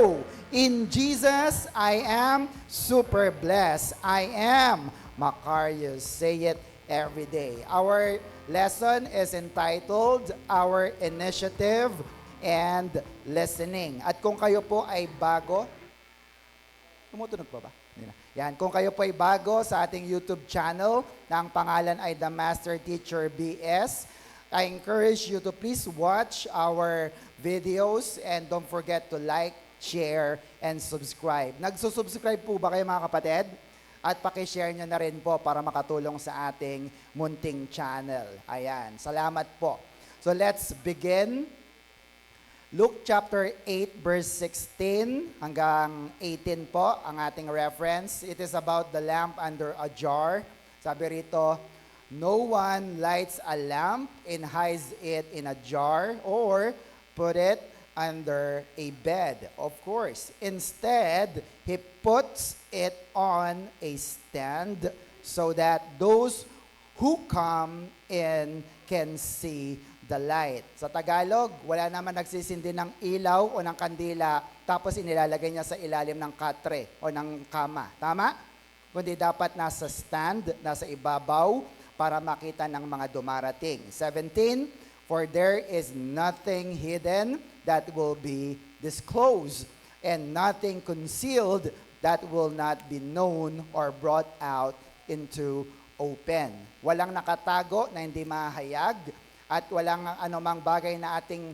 know, in Jesus, I am super blessed. I am Macarius. Say it every day. Our lesson is entitled, Our Initiative and Listening. At kung kayo po ay bago, tumutunog pa ba? Hindi na. Yan, kung kayo po ay bago sa ating YouTube channel na ang pangalan ay The Master Teacher BS, I encourage you to please watch our videos and don't forget to like, share, and subscribe. Nagsusubscribe po ba kayo mga kapatid? At pakishare nyo na rin po para makatulong sa ating munting channel. Ayan, salamat po. So let's begin. Luke chapter 8 verse 16 hanggang 18 po ang ating reference. It is about the lamp under a jar. Sabi rito, no one lights a lamp and hides it in a jar or put it under a bed, of course. Instead, he puts it on a stand so that those who come in can see the light. Sa Tagalog, wala naman nagsisindi ng ilaw o ng kandila tapos inilalagay niya sa ilalim ng katre o ng kama. Tama? Kundi dapat nasa stand, nasa ibabaw para makita ng mga dumarating. 17, for there is nothing hidden that will be disclosed and nothing concealed that will not be known or brought out into open. Walang nakatago na hindi mahayag at walang anumang bagay na ating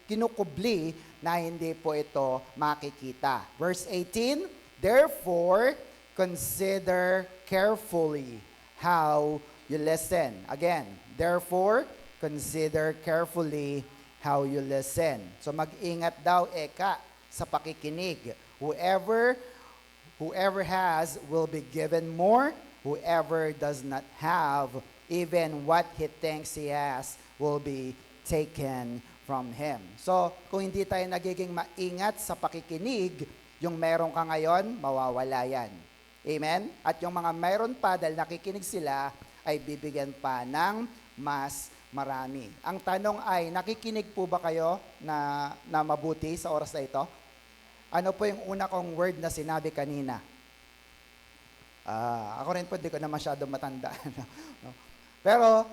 kinukubli na hindi po ito makikita. Verse 18, therefore, consider carefully how you listen. Again, therefore, consider carefully how you listen. So mag-ingat daw, eka, sa pakikinig. Whoever has will be given more. Whoever does not have, even what he thinks he has will be taken from him. So, kung hindi tayo nagiging maingat sa pakikinig, yung meron ka ngayon, mawawala yan. Amen? At yung mga meron pa, dahil nakikinig sila, ay bibigyan pa ng mas marami. Ang tanong ay, nakikinig po ba kayo na mabuti sa oras na ito? Ano po yung una kong word na sinabi kanina? Ako rin po, di ko na masyado matanda. No? Pero,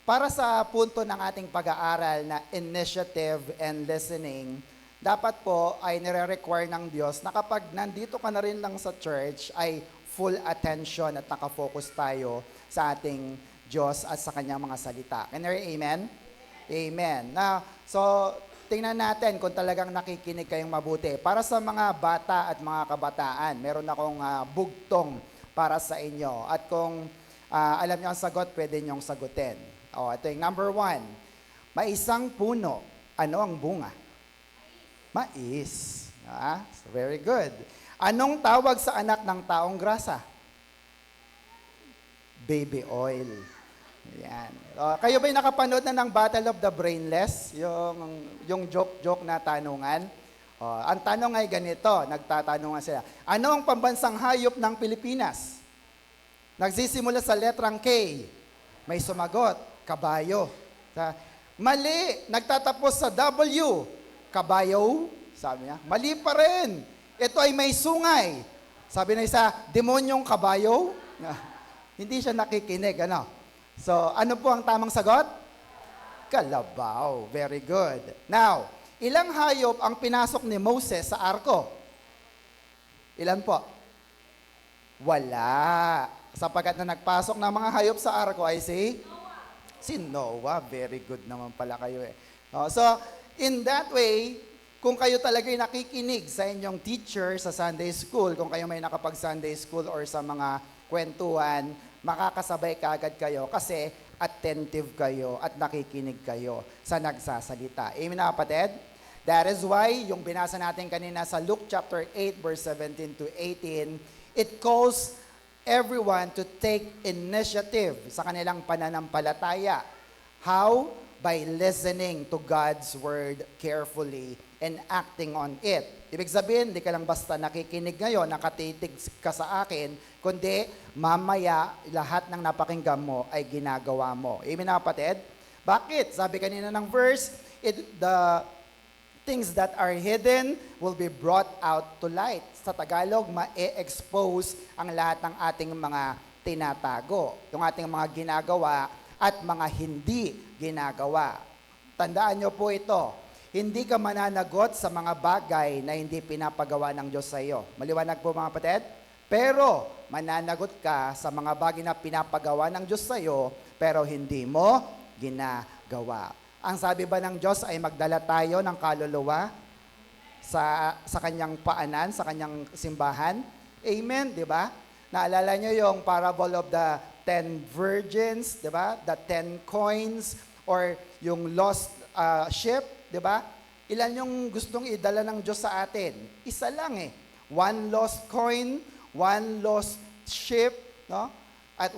para sa punto ng ating pag-aaral na initiative and listening, dapat po ay nire-require ng Diyos na kapag nandito ka na rin lang sa church, ay full attention at nakafocus tayo sa ating Diyos at sa kanyang mga salita. Can you hear amen? Amen. So, tingnan natin kung talagang nakikinig kayong mabuti. Para sa mga bata at mga kabataan, meron akong bugtong para sa inyo. At kung alam niyo ang sagot, pwede niyong sagutin. Ito yung number 1. May isang puno. Ano ang bunga? Mais. So very good. Anong tawag sa anak ng taong grasa? Baby oil. Yan. Kayo ba'y nakapanood na ng Battle of the Brainless? Yung joke-joke na tanungan? Ang tanong ay ganito, nagtatanungan sila. Ano ang pambansang hayop ng Pilipinas? Nagsisimula sa letrang K. May sumagot, kabayo. Mali, nagtatapos sa W. Kabayo, sabi niya. Mali pa rin. Ito ay may sungay. Sabi na isa, demonyong kabayo. Hindi siya nakikinig, ano? So, ano po ang tamang sagot? Kalabaw. Very good. Now, ilang hayop ang pinasok ni Moses sa arko? Ilan po? Wala. Sapagkat na nagpasok ng mga hayop sa arko ay si Noah. Very good naman pala kayo eh. So, in that way, kung kayo talaga'y nakikinig sa inyong teacher sa Sunday school, kung kayo may nakapag-Sunday school or sa mga kwentuhan, makakasabay kaagad kayo kasi attentive kayo at nakikinig kayo sa nagsasalita. Amen na kapatid? That is why, yung binasa natin kanina sa Luke chapter 8 verse 17 to 18, it calls everyone to take initiative sa kanilang pananampalataya. How? By listening to God's word carefully and acting on it. Ibig sabihin, hindi ka lang basta nakikinig ngayon, nakatitig ka sa akin, kundi mamaya lahat ng napakinggan mo ay ginagawa mo. Amen na kapatid? Bakit? Sabi kanina ng verse, Things that are hidden will be brought out to light. Sa Tagalog, ma-expose ang lahat ng ating mga tinatago, yung ating mga ginagawa at mga hindi ginagawa. Tandaan nyo po ito, hindi ka mananagot sa mga bagay na hindi pinapagawa ng Diyos sa iyo. Maliwanag po mga kapatid? Pero mananagot ka sa mga bagay na pinapagawa ng Diyos sa iyo, pero hindi mo ginagawa. Ang sabi ba ng Diyos ay magdala tayo ng kaluluwa sa kanyang paanan, sa kanyang simbahan? Amen, di ba? Naalala nyo yung parable of the 10 virgins, di ba? The 10 coins, or yung lost sheep, di ba? Ilan yung gustong idala ng Diyos sa atin? Isa lang eh. One lost coin, one lost sheep, no? At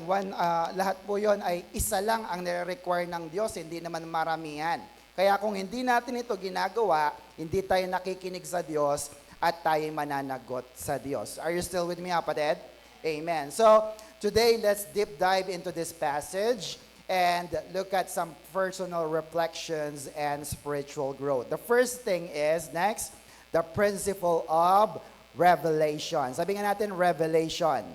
lahat po yon ay isa lang ang nire-require ng Diyos, hindi naman maramihan. Kaya kung hindi natin ito ginagawa, hindi tayo nakikinig sa Diyos at tayo mananagot sa Diyos. Are you still with me, kapatid? Amen. So, today, let's deep dive into this passage and look at some personal reflections and spiritual growth. The first thing is, next, the principle of revelation. Sabi nga natin, revelation.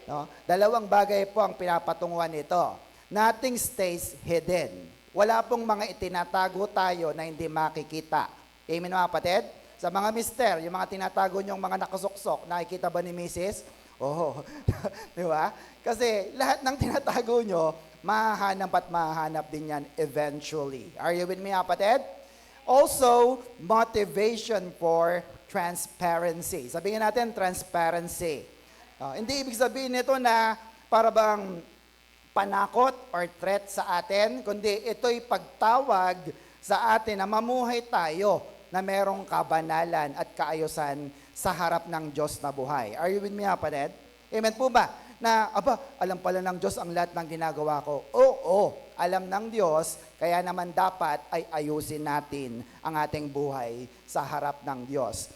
No? Dalawang bagay po ang pinapatunguhan nito. Nothing stays hidden. Wala pong mga itinatago tayo na hindi makikita. Amen mga kapatid? Sa mga mister, yung mga tinatago nyong mga nakasuksok, nakikita ba ni Mrs.? Oo. Di ba? Kasi lahat ng tinatago nyo, mahahanap at mahahanap din yan eventually. Are you with me kapatid? Also, motivation for transparency. Sabihin natin, transparency. Hindi ibig sabihin nito na para bang panakot or threat sa atin, kundi ito'y pagtawag sa atin na mamuhay tayo na merong kabanalan at kaayusan sa harap ng Diyos na buhay. Are you with me, kapatid? Amen po ba? Na, alam pala ng Diyos ang lahat ng ginagawa ko. Oo, alam ng Diyos, kaya naman dapat ay ayusin natin ang ating buhay sa harap ng Diyos.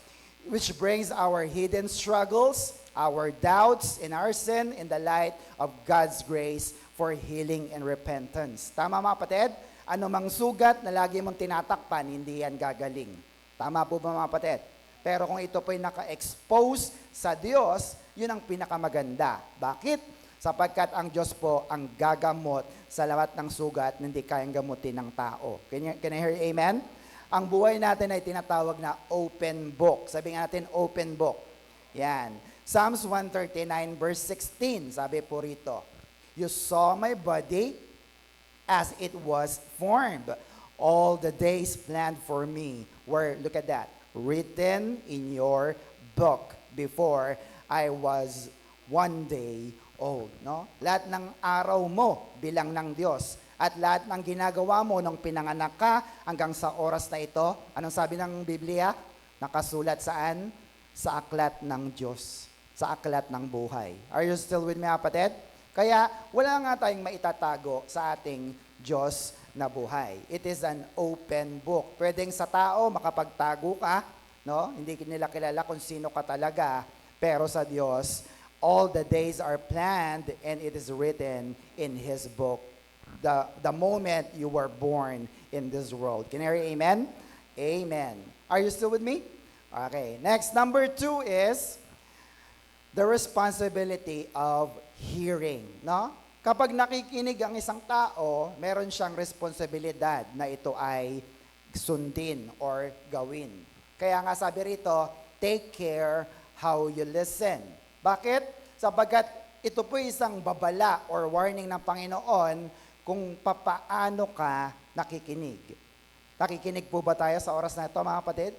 Which brings our hidden struggles, our doubts, and our sin in the light of God's grace for healing and repentance. Tama mga kapatid? Ano mang sugat na lagi mong tinatakpan, hindi yan gagaling. Tama po ba mga kapatid? Pero kung ito po'y naka-expose sa Diyos, yun ang pinakamaganda. Bakit? Sapagkat ang Diyos po ang gagamot sa lahat ng sugat na hindi kayang gamutin ng tao. Can I hear amen? Ang buhay natin ay tinatawag na open book. Sabi nga natin, open book. Yan. Psalms 139 verse 16, sabi po rito, you saw my body as it was formed. All the days planned for me were, look at that, written in your book before I was one day old. No? Lahat ng araw mo bilang ng Diyos. At lahat ng ginagawa mo nung pinanganak ka hanggang sa oras na ito, anong sabi ng Biblia? Nakasulat saan? Sa aklat ng Diyos. Sa aklat ng buhay. Are you still with me, kapatid? Kaya wala nga tayong maitatago sa ating Diyos na buhay. It is an open book. Pwedeng sa tao makapagtago ka, no? Hindi nila kilala kung sino ka talaga, pero sa Diyos, all the days are planned and it is written in His book. The moment you were born in this world. Can you hear amen? Amen. Are you still with me? Okay. Next, number 2 is the responsibility of hearing. No? Kapag nakikinig ang isang tao, meron siyang responsibilidad na ito ay sundin or gawin. Kaya nga sabi rito, take care how you listen. Bakit? Sapagkat ito po isang babala or warning ng Panginoon kung papaano ka nakikinig. Nakikinig po ba tayo sa oras na ito, mga kapatid?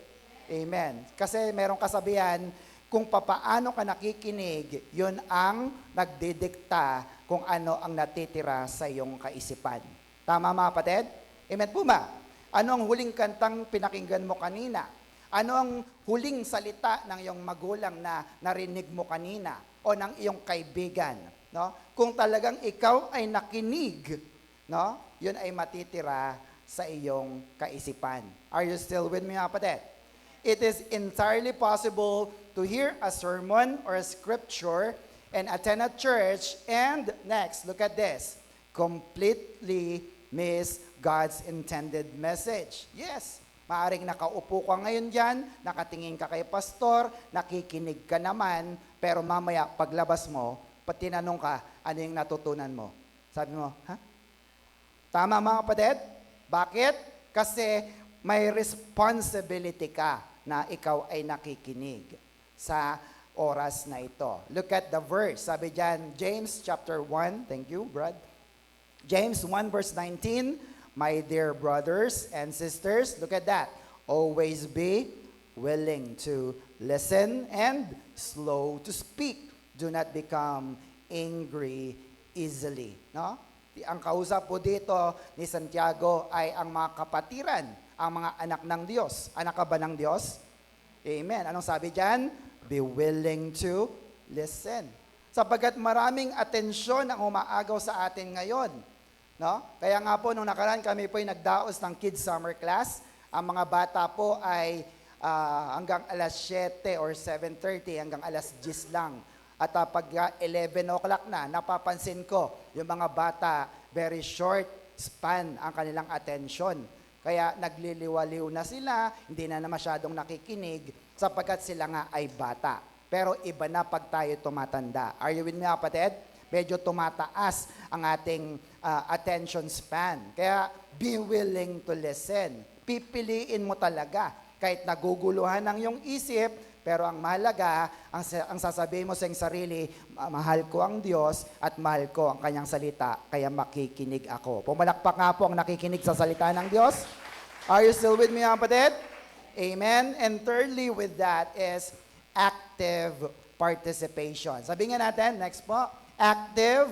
Amen. Kasi merong kasabihan, kung papaano ka nakikinig, yun ang nagdidikta kung ano ang natitira sa iyong kaisipan. Tama mga kapatid? Amen po ba? Ano ang huling kantang pinakinggan mo kanina? Ano ang huling salita ng iyong magulang na narinig mo kanina? O ng iyong kaibigan? No? Kung talagang ikaw ay nakinig, no? Yun ay matitira sa iyong kaisipan. Are you still with me, kapatid? It is entirely possible to hear a sermon or a scripture and attend a church and, next, look at this, completely miss God's intended message. Yes, Maaring nakaupo ka ngayon dyan, nakatingin ka kay pastor, nakikinig ka naman, pero mamaya paglabas mo, pag tinanong ka, ano yung natutunan mo? Sabi mo, ha? Tama mga kapatid? Bakit? Kasi may responsibility ka na ikaw ay nakikinig sa oras na ito. Look at the verse. Sabi dyan, James chapter 1. Thank you, Brad. James 1 verse 19. My dear brothers and sisters, look at that. Always be willing to listen and slow to speak. Do not become angry easily. No? Ang kausap po dito ni Santiago ay ang mga kapatiran, ang mga anak ng Diyos. Anak ka ba ng Diyos? Amen. Anong sabi dyan? Be willing to listen. Sapagkat maraming atensyon ang umaagaw sa atin ngayon. No? Kaya nga po, nung nakaraan kami po ay nagdaos ng kids summer class. Ang mga bata po ay hanggang alas 7 or 7:30, hanggang alas 10 lang. At pag 11 o'clock na, napapansin ko, yung mga bata, very short span ang kanilang attention. Kaya nagliliwaliw na sila, hindi na masyadong nakikinig, sapagkat sila nga ay bata. Pero iba na pag tayo tumatanda. Are you with me, kapatid? Medyo tumataas ang ating attention span. Kaya be willing to listen. Pipiliin mo talaga. Kahit naguguluhan ang iyong isip, pero ang mahalaga, ang sasabihin mo sa iyong sarili, mahal ko ang Diyos at mahal ko ang kanyang salita, kaya makikinig ako. Pumalakpak nga po ang nakikinig sa salita ng Diyos. Are you still with me, kapatid? Amen. And thirdly with that is active participation. Sabihin nga natin, next po, active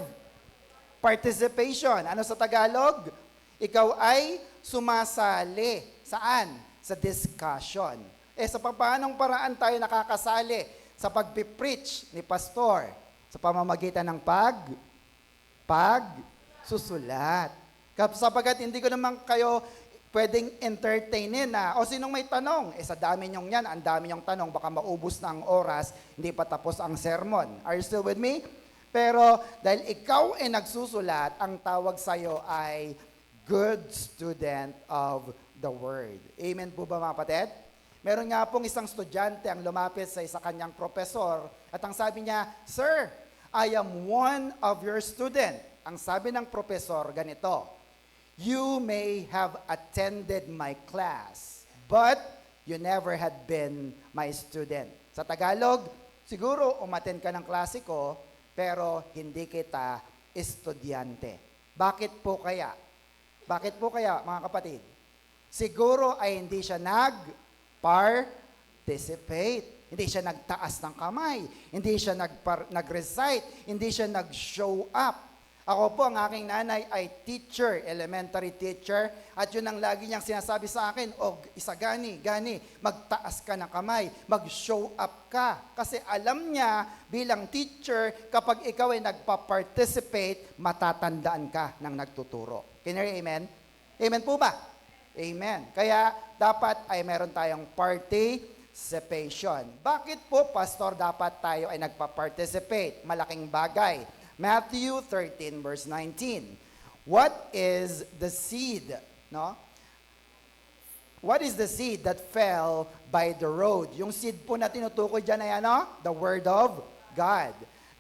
participation. Ano sa Tagalog? Ikaw ay sumasali. Saan? Sa discussion. Sa paanong paraan tayo nakakasali sa pagpipreach ni pastor? Sa pamamagitan ng pagsusulat. Sapagkat hindi ko naman kayo pwedeng entertainin na, o sinong may tanong? Sa dami nyong yan, ang dami nyong tanong, baka maubos na ang oras, hindi pa tapos ang sermon. Are you still with me? Pero dahil ikaw ay nagsusulat, ang tawag sa'yo ay good student of the word. Amen po ba mga kapatid? Meron nga pong isang estudyante ang lumapit sa isa kanyang profesor at ang sabi niya, Sir, I am one of your student. Ang sabi ng profesor, ganito, You may have attended my class, but you never had been my student. Sa Tagalog, siguro umattend ka ng klase ko, pero hindi kita estudyante. Bakit po kaya? Bakit po kaya, mga kapatid? Siguro ay hindi siya nag-participate. Hindi siya nagtaas ng kamay. Hindi siya nag-recite. Hindi siya nag-show up. Ako po, ang aking nanay ay teacher, elementary teacher, at yun ang lagi niyang sinasabi sa akin, gani, magtaas ka ng kamay, mag-show up ka. Kasi alam niya, bilang teacher, kapag ikaw ay nagpa-participate, matatandaan ka ng nagtuturo. Can you hear amen? Amen po ba? Amen. Kaya dapat ay meron tayong participation. Bakit po, pastor, dapat tayo ay nagpa-participate? Malaking bagay. Matthew 13 verse 19. What is the seed? No? What is the seed that fell by the road? Yung seed po na tinutukoy dyan ay ano? The Word of God.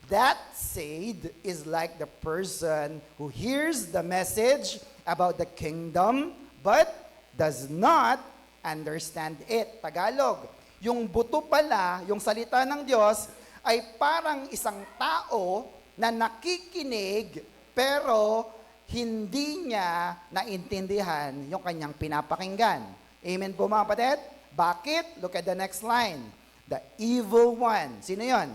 That seed is like the person who hears the message about the kingdom but does not understand it. Tagalog, yung buto pala, yung salita ng Diyos, ay parang isang tao na nakikinig pero hindi niya naintindihan yung kanyang pinapakinggan. Amen po mga kapatid? Bakit? Look at the next line. The evil one. Sino yun?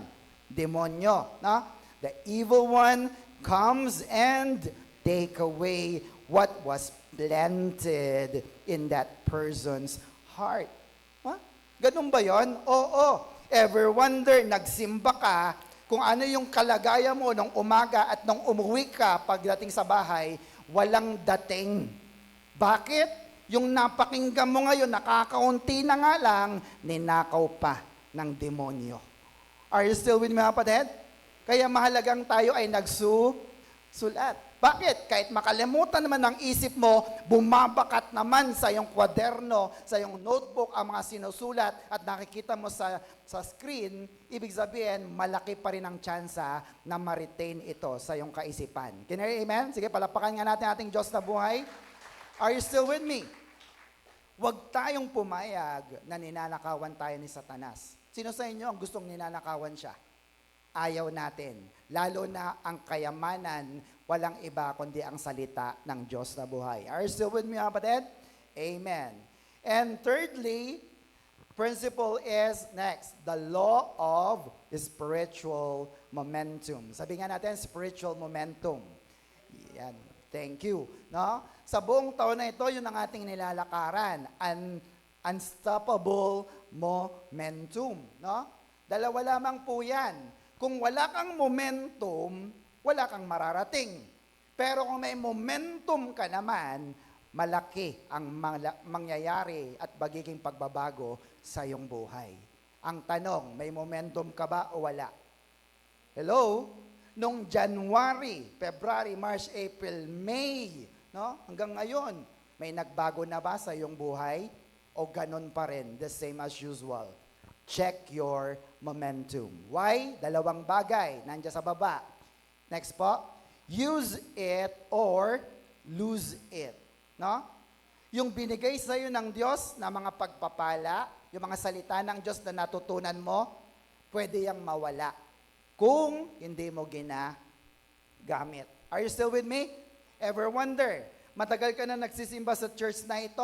Demonyo. No? The evil one comes and take away what was planted in that person's heart. Huh? Ganun ba yun? Oo. Ever wonder, nagsimba ka, kung ano yung kalagayan mo nung umaga at nung umuwi ka pagdating sa bahay, walang dating. Bakit? Yung napakinggan mo ngayon, nakakaunti na nga lang, ninakaw pa ng demonyo. Are you still with me, kapatid? Kaya mahalagang tayo ay nagsusulat. Bakit? Kahit makalimutan naman ng isip mo, bumabakat naman sa iyong kwaderno, sa iyong notebook ang mga sinusulat at nakikita mo sa screen, ibig sabihin, malaki pa rin ang tsansa na ma-retain ito sa iyong kaisipan. Can you hear amen? Sige, palapakan nga natin ating Diyos na buhay. Are you still with me? Huwag tayong pumayag na ninanakawan tayo ni Satanas. Sino sa inyo ang gustong ninanakawan siya? Ayaw natin. Lalo na ang kayamanan, walang iba kundi ang salita ng Diyos na buhay. Are you still with me, kapatid? Amen. And thirdly, principle is next, the law of spiritual momentum. Sabi nga natin, spiritual momentum. Yan. Thank you. No? Sa buong taon na ito, yun ang ating nilalakaran. Unstoppable momentum. No? Dalawa lamang po yan. Kung wala kang momentum, wala kang mararating. Pero kung may momentum ka naman, malaki ang mangyayari at magiging pagbabago sa iyong buhay. Ang tanong, may momentum ka ba o wala? Hello? Nung January, February, March, April, May, no? Hanggang ngayon, may nagbago na ba sa iyong buhay? O ganun pa rin, the same as usual? Check your momentum. Why? Dalawang bagay. Nandiyan sa baba. Next po. Use it or lose it. No? Yung binigay sa iyo ng Diyos na mga pagpapala, yung mga salita ng Diyos na natutunan mo, pwede yang mawala kung hindi mo ginagamit. Are you still with me? Ever wonder? Matagal ka na nagsisimba sa church na ito,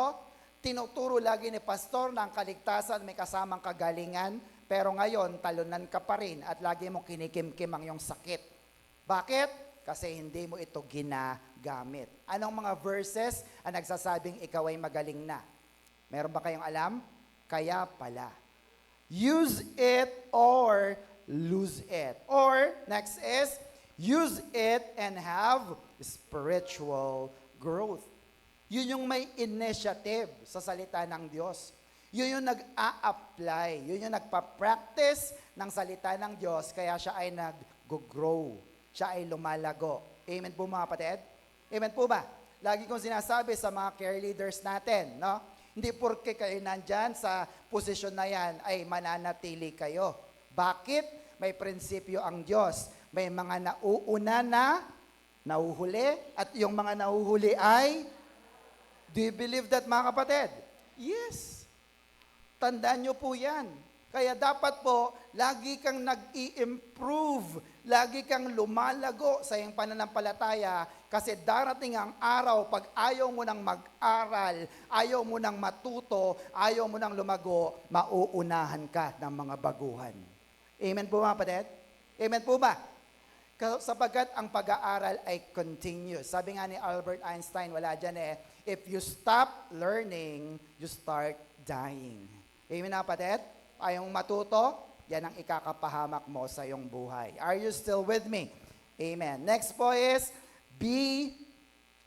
tinuturo lagi ni pastor na ang kaligtasan may kasamang kagalingan, pero ngayon, talunan ka pa rin at lagi mo kinikimkim ang iyong sakit. Bakit? Kasi hindi mo ito ginagamit. Anong mga verses ang nagsasabing ikaw ay magaling na? Meron ba kayong alam? Kaya pala. Use it or lose it. Or, next is, use it and have spiritual growth. Yun yung may initiative sa salita ng Diyos. Yun yung nag-a-apply. Yun yung nagpa-practice ng salita ng Diyos, kaya siya ay nag-grow. Siya ay lumalago. Amen po mga kapatid? Amen po ba? Lagi kong sinasabi sa mga care leaders natin, no? Hindi porke kayo nandyan sa posisyon na yan, ay mananatili kayo. Bakit? May prinsipyo ang Diyos. May mga nauuna na nauhuli, at yung mga nauhuli ay, do you believe that mga kapatid? Yes. Tandaan nyo po yan. Kaya dapat po, lagi kang nag-i-improve, lagi kang lumalago sa iyong pananampalataya, kasi darating ang araw, pag ayaw mo nang mag-aral, ayaw mo nang matuto, ayaw mo nang lumago, mauunahan ka ng mga baguhan. Amen po mga kapatid? Amen po ba? Sapagkat ang pag-aaral ay continuous. Sabi nga ni Albert Einstein, wala dyan if you stop learning, you start dying. Amen na kapatid? Ayaw matuto, yan ang ikakapahamak mo sa iyong buhay. Are you still with me? Amen. Next po is, be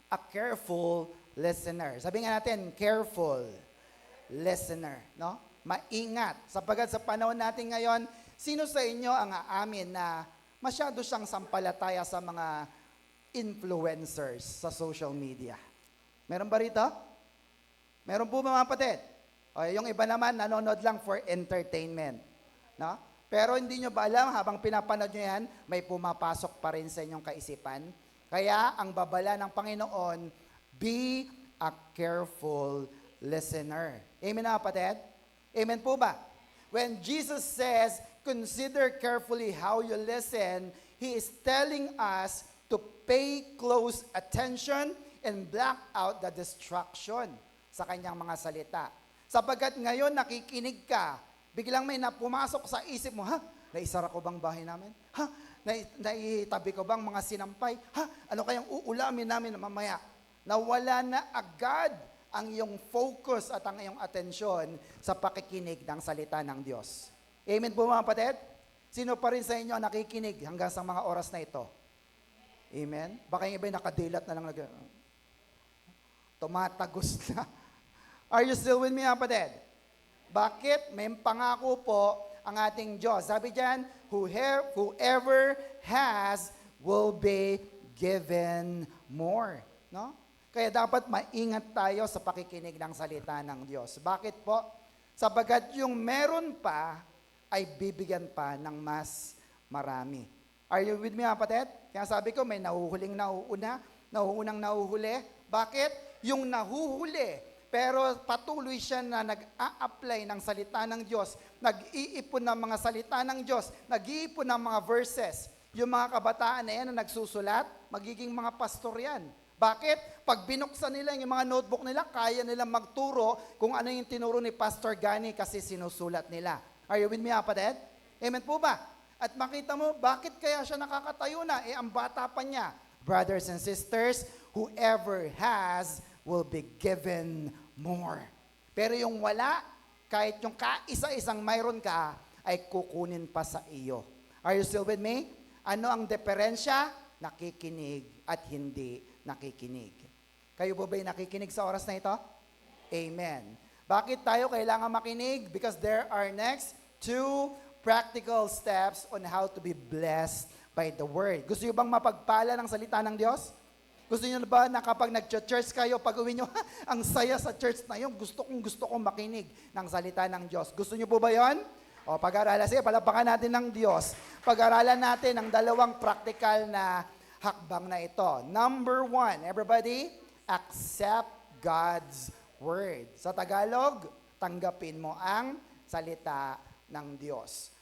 a careful listener. Sabi nga natin, careful listener. No? Maingat. Sapagkat sa panahon natin ngayon, sino sa inyo ang aamin na masyado siyang sampalataya sa mga influencers sa social media? Meron ba rito? Meron po mga kapatid? O, yung iba naman, nanonood lang for entertainment. No? Pero hindi nyo ba alam, habang pinapanood nyo yan, may pumapasok pa rin sa inyong kaisipan. Kaya, ang babala ng Panginoon, be a careful listener. Amen na kapatid? Amen po ba? When Jesus says, consider carefully how you listen, He is telling us to pay close attention and block out the distraction sa kanyang mga salita. Sapagkat ngayon nakikinig ka, biglang may pumasok sa isip mo, naisara ko bang bahay namin? Naitabi ko bang mga sinampay? Ano kayang uulamin namin mamaya? Nawala na agad ang iyong focus at ang iyong atensyon sa pakikinig ng salita ng Diyos. Amen po mga kapatid? Sino pa rin sa inyo nakikinig hanggang sa mga oras na ito? Amen? Baka yung iba nakadilat na lang, tumatagos na. Are you still with me, kapatid? Bakit? May pangako po ang ating Diyos. Sabi diyan, whoever has will be given more, no? Kaya dapat maingat tayo sa pakikinig ng salita ng Diyos. Bakit po? Sapagat yung meron pa ay bibigyan pa ng mas marami. Are you with me, kapatid? Kaya sabi ko, may nahuunang nahuhuli. Bakit? Yung nahuhuli, pero patuloy siya na nag-a-apply ng salita ng Diyos, nag-iipon ng mga salita ng Diyos, nag-iipon ng mga verses. Yung mga kabataan na yan na nagsusulat, magiging mga pastor yan. Bakit? Pag binuksan nila yung mga notebook nila, kaya nilang magturo kung ano yung tinuro ni Pastor Gani kasi sinusulat nila. Are you with me, kapatid? Amen po ba? At makita mo, bakit kaya siya nakakatayo na? Ang bata pa niya. Brothers and sisters, whoever has will be given more. Pero yung wala, kahit yung kaisa-isang mayroon ka, ay kukunin pa sa iyo. Are you still with me? Ano ang diferensya? Nakikinig at hindi nakikinig. Kayo po ba'y nakikinig sa oras na ito? Amen. Bakit tayo kailangan makinig? Because there are next 2 practical steps on how to be blessed by the Word. Gusto niyo bang mapagpala ng salita ng Diyos? Gusto niyo ba na kapag nag-church kayo, pag uwi niyo, ang saya sa church na yun, gusto kong makinig ng salita ng Diyos. Gusto niyo po ba yun? O pag-aralan, sige, palapakan natin ng Diyos. Pag-aralan natin ang 2 practical na hakbang na ito. Number 1, everybody, accept God's Word. Sa Tagalog, tanggapin mo ang salita ng Diyos.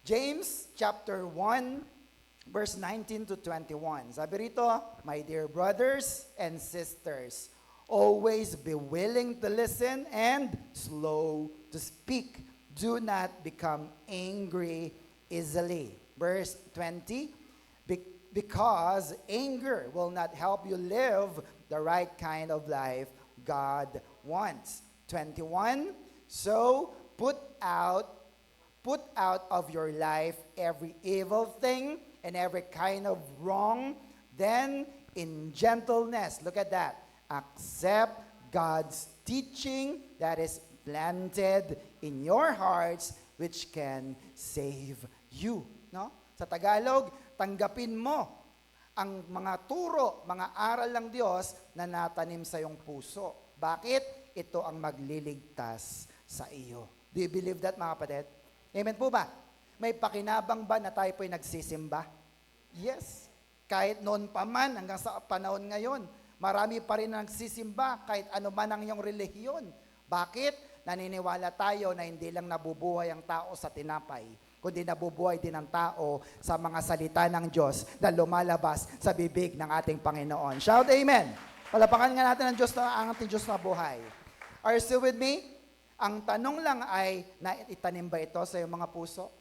James chapter 1, verse 19 to 21. Sabi rito, my dear brothers and sisters, always be willing to listen and slow to speak. Do not become angry easily. Verse 20, because anger will not help you live the right kind of life God wants. 21, so put out of your life every evil thing and every kind of wrong, then in gentleness, look at that, accept God's teaching that is planted in your hearts, which can save you. No? Sa Tagalog, tanggapin mo ang mga turo, mga aral ng Diyos na natanim sa iyong puso. Bakit? Ito ang magliligtas sa iyo. Do you believe that, mga kapatid? Amen po ba? May pakinabang ba na tayo po'y nagsisimba? Yes. Kahit noon pa man, hanggang sa panahon ngayon, marami pa rin nagsisimba kahit ano man ang iyong relihiyon. Bakit? Naniniwala tayo na hindi lang nabubuhay ang tao sa tinapay, kundi nabubuhay din ang tao sa mga salita ng Diyos na lumalabas sa bibig ng ating Panginoon. Shout amen! Palapakan nga natin ang ating Diyos na buhay. Are you still with me? Ang tanong lang ay, naitanim ba ito sa iyong mga puso?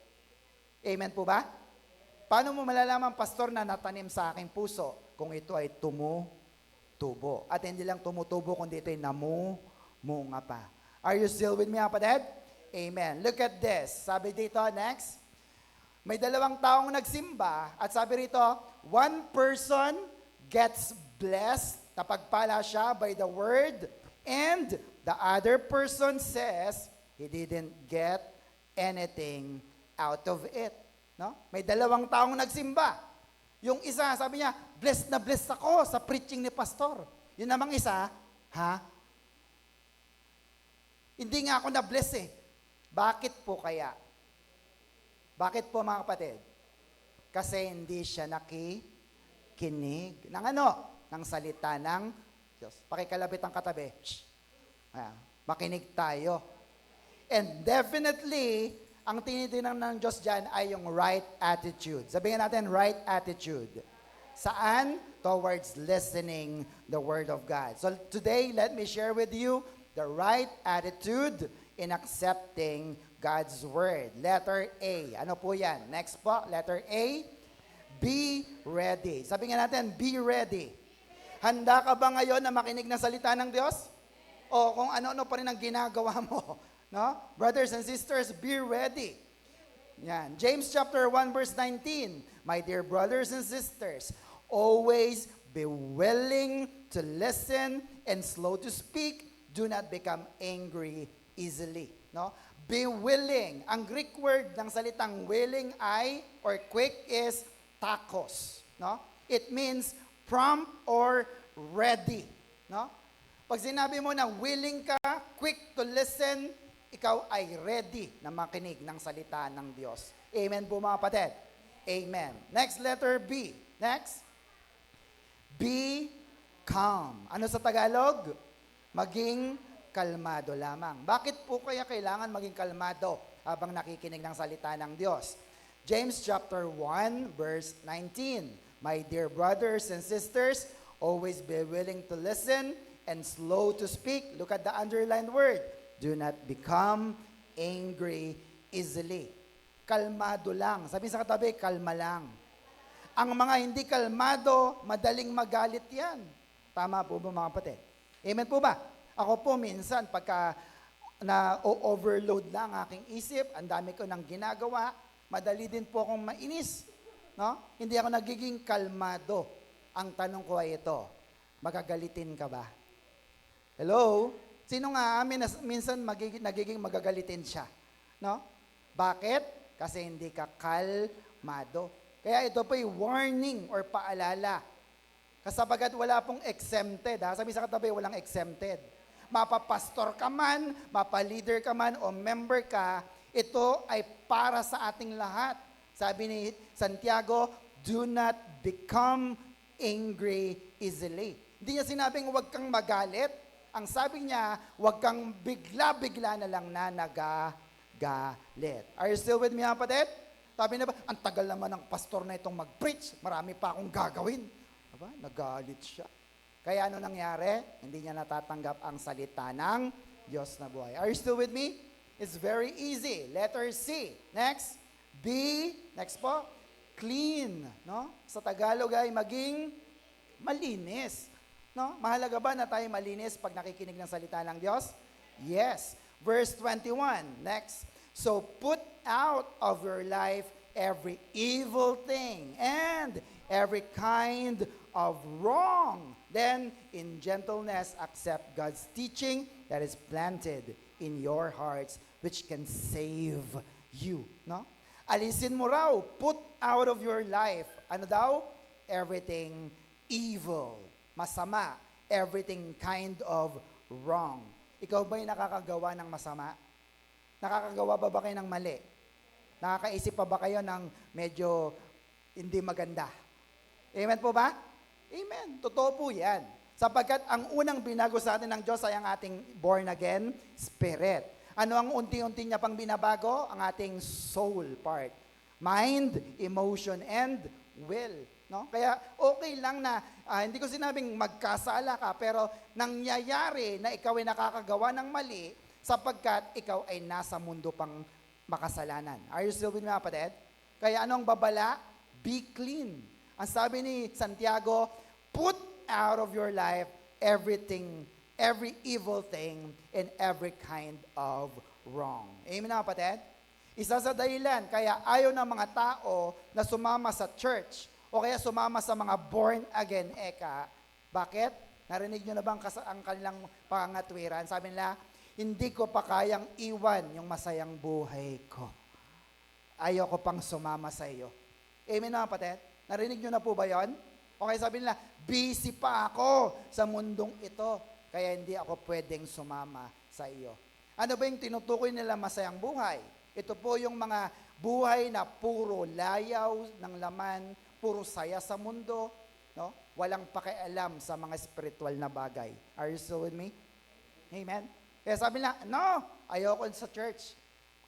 Amen po ba? Paano mo malalaman, pastor, na natanim sa aking puso kung ito ay tumutubo? At hindi lang tumutubo, kundi ito ay namumunga pa. Are you still with me, kapatid? Amen. Look at this. Sabi dito, next. May 2 taong nagsimba at sabi rito, one person gets blessed, napagpala siya by the word, and the other person says he didn't get anything out of it. No? May 2 taong nagsimba. Yung isa, sabi niya, blessed na blessed ako sa preaching ni pastor. Yun namang isa, hindi nga ako na-bless eh. Bakit po kaya? Bakit po, mga kapatid? Kasi hindi siya nakikinig ng ano? Ng salita ng Diyos. Pakikalabit ang katabi. Makinig tayo. And definitely, ang tinitingnan ng Diyos dyan ay yung right attitude. Sabihin natin, right attitude. Saan? Towards listening the Word of God. So today, let me share with you the right attitude in accepting God's Word. Letter A. Ano po yan? Next po, letter A. Be ready. Sabi nga natin, be ready. Handa ka ba ngayon na makinig ng salita ng Diyos? O kung ano-ano pa rin ang ginagawa mo? No? Brothers and sisters, be ready. Yan. James chapter 1 verse 19. My dear brothers and sisters, always be willing to listen and slow to speak. Do not become angry easily. No? Be willing. Ang Greek word ng salitang willing ay, or quick is takos. No? It means prompt or ready. No? Pag sinabi mo na willing ka, quick to listen, ikaw ay ready na makinig ng salita ng Diyos. Amen po mga kapatid. Amen. Next, letter B. Next. Be calm. Ano sa Tagalog? Maging kalmado lamang. Bakit po kaya kailangan maging kalmado habang nakikinig ng salita ng Diyos? James chapter 1 verse 19. My dear brothers and sisters, always be willing to listen and slow to speak. Look at the underlined word. Do not become angry easily. Kalmado lang. Sabi sa katabi, kalma lang. Ang mga hindi kalmado, madaling magalit yan. Tama po ba mga kapatid? Amen po ba? Ako po minsan, pagka na-overload lang aking isip, ang dami ko nang ginagawa, madali din po akong mainis. No? Hindi ako nagiging kalmado. Ang tanong ko ay ito, magagalitin ka ba? Hello? Sino nga amin na minsan nagiging magagalitin siya? No? Bakit? Kasi hindi ka kalmado. Kaya ito po yung warning or paalala. Kasabagat wala pong exempted. Ha? Sabi sa katabi, walang exempted. Mapapastor ka man, mapaleader ka man, o member ka, ito ay para sa ating lahat. Sabi ni Santiago, do not become angry easily. Hindi niya sinabing huwag kang magalit. Ang sabi niya, huwag kang bigla-bigla na lang na nagagalit. Are you still with me, kapatid? Sabi na ba, ang tagal naman ng pastor na itong mag-preach, marami pa akong gagawin. Aba, nagalit siya. Kaya ano nangyari? Hindi niya natatanggap ang salita ng Diyos na buhay. Are you still with me? It's very easy. Letter C. Next. B. Next po. Clean. No? Sa Tagalog ay maging malinis. No? Mahalaga ba na tayo malinis pag nakikinig ng salita ng Diyos? Yes. Verse 21. Next. So put out of your life every evil thing and every kind of wrong. Then, in gentleness, accept God's teaching that is planted in your hearts, which can save you. No? Alisin mo raw, put out of your life, ano daw? Everything evil, masama, everything kind of wrong. Ikaw ba'y nakakagawa ng masama? Nakakagawa ba kayo ng mali? Nakakaisip pa ba kayo ng medyo hindi maganda? Amen po ba? Amen. Totoo po yan. Sapagkat ang unang binago sa atin ng Diyos ay ang ating born again spirit. Ano ang unti-unti niya pang binabago? Ang ating soul part. Mind, emotion, and will. No? Kaya okay lang na, hindi ko sinabing magkasala ka, pero nangyayari na ikaw ay nakakagawa ng mali, sapagkat ikaw ay nasa mundo pang makasalanan. Are you still with me, kapatid? Kaya anong babala? Be clean. Ang sabi ni Santiago, put out of your life everything, every evil thing, and every kind of wrong. Amen na, kapatid? Isa sa dahilan, kaya ayaw ng mga tao na sumama sa church o kaya sumama sa mga born again eka. Bakit? Narinig nyo na ba ang kanilang pangangatwiran? Sabi nila, hindi ko pa kayang iwan yung masayang buhay ko. Ayoko pang sumama sa iyo. Amen na, kapatid? Narinig nyo na po ba yon? Okay, sabi nila, busy pa ako sa mundong ito, kaya hindi ako pwedeng sumama sa iyo. Ano ba yung tinutukoy nila masayang buhay? Ito po yung mga buhay na puro layaw ng laman, puro saya sa mundo, no? Walang pakialam sa mga spiritual na bagay. Are you still with me? Amen? Kaya sabi nila, no, ayoko sa church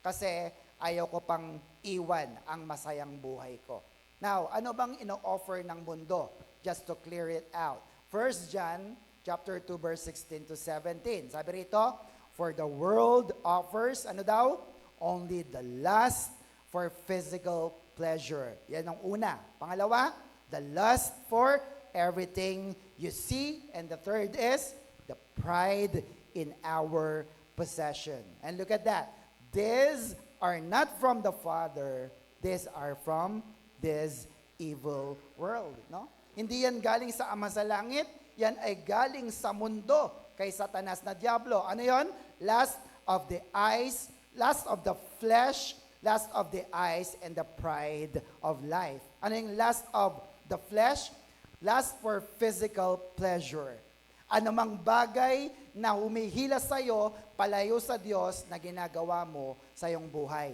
kasi ayoko pang iwan ang masayang buhay ko. Now, ano bang ino-offer ng mundo? Just to clear it out. 1 John chapter 2 verse 16 to 17. Sabi rito, for the world offers, ano daw? Only the lust for physical pleasure. Yan ang una. Pangalawa, the lust for everything you see. And the third is the pride in our possession. And look at that. These are not from the Father. These are from this evil world. No? Hindi yan galing sa Ama sa Langit. Yan ay galing sa mundo kay Satanas na Diablo. Ano yon? Lust of the eyes, lust of the flesh, lust of the eyes, and the pride of life. Ano yung lust of the flesh? Lust for physical pleasure. Anumang bagay na humihila sa'yo, palayo sa Diyos na ginagawa mo sa iyong buhay.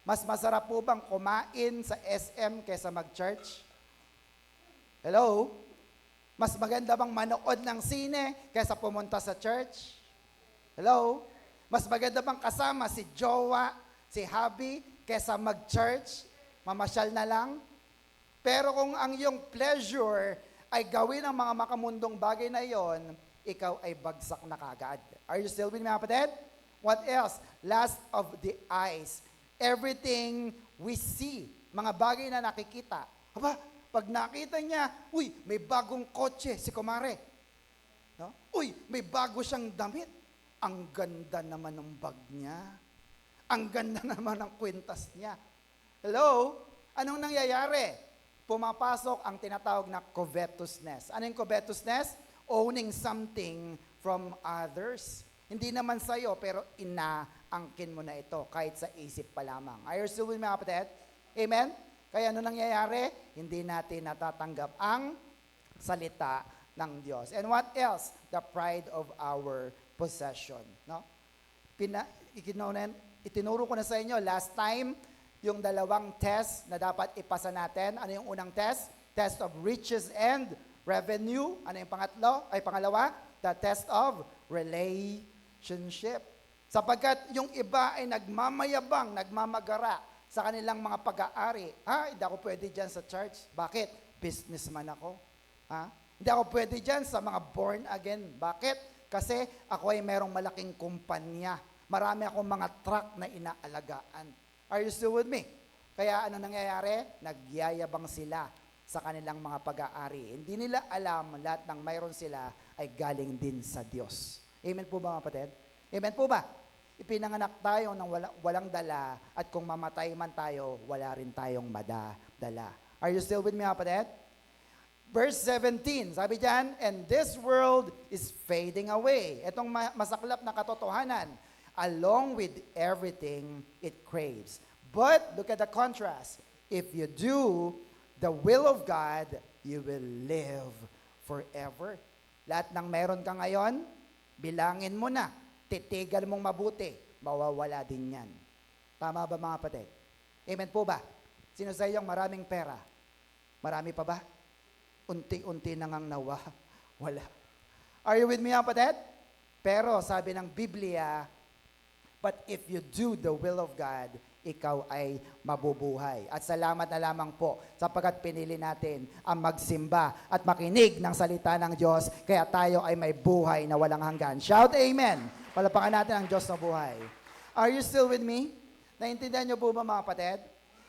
Mas masarap po bang kumain sa SM kaysa mag-church? Hello? Mas maganda bang manood ng sine kaysa pumunta sa church? Hello? Mas maganda bang kasama si jowa, si hubby, kaysa mag-church? Mamasyal na lang? Pero kung ang iyong pleasure ay gawin ang mga makamundong bagay na iyon, ikaw ay bagsak na kagad. Are you still with me, mga kapatid? What else? Lust of the eyes. Everything we see. Mga bagay na nakikita. Aba, pag nakita niya, uy, may bagong kotse si Kumare. No? Uy, may bago siyang damit. Ang ganda naman ng bag niya. Ang ganda naman ng kwintas niya. Hello? Anong nangyayari? Pumapasok ang tinatawag na covetousness. Ano yung covetousness? Owning something from others. Hindi naman sa'yo, pero inaangkin mo na ito kahit sa isip pa lamang. Are you still with me, mga kapatid? Amen? Kaya ano nangyayari? Hindi natin natatanggap ang salita ng Diyos. And what else? The pride of our possession. No? Itinuro ko na sa inyo last time, yung dalawang test na dapat ipasa natin. Ano yung unang test? Test of riches and revenue. Ano yung pangalawa? The test of relationship. Sapagkat yung iba ay nagmamayabang, nagmamagara sa kanilang mga pag-aari. Hindi ako pwede dyan sa church. Bakit? Businessman ako. Hindi ako pwede dyan sa mga born again. Bakit? Kasi ako ay merong malaking kumpanya. Marami akong mga truck na inaalagaan. Are you still with me? Kaya ano nangyayari? Nagyayabang sila sa kanilang mga pag-aari. Hindi nila alam lahat ng mayroon sila ay galing din sa Diyos. Amen po ba, mga kapatid? Amen po ba? Ipinanganak tayo ng walang dala at kung mamatay man tayo, wala rin tayong madadala. Are you still with me, mga kapatid? Verse 17, sabi diyan, and this world is fading away. Itong masaklap na katotohanan, along with everything it craves. But, look at the contrast. If you do the will of God, you will live forever. Lahat ng meron ka ngayon, bilangin mo na. Titigan mong mabuti. Mawawala din yan. Tama ba, mga kapatid? Amen po ba? Sino sa iyong maraming pera? Marami pa ba? Unti-unti na ngang nawa. Wala. Are you with me, mga kapatid? Pero, sabi ng Biblia, but if you do the will of God, ikaw ay mabubuhay. At salamat na lamang po sapagkat pinili natin ang magsimba at makinig ng salita ng Diyos kaya tayo ay may buhay na walang hanggan. Shout amen! Palapakan natin ang Diyos na buhay. Are you still with me? Naintindihan niyo po ba, mga kapatid?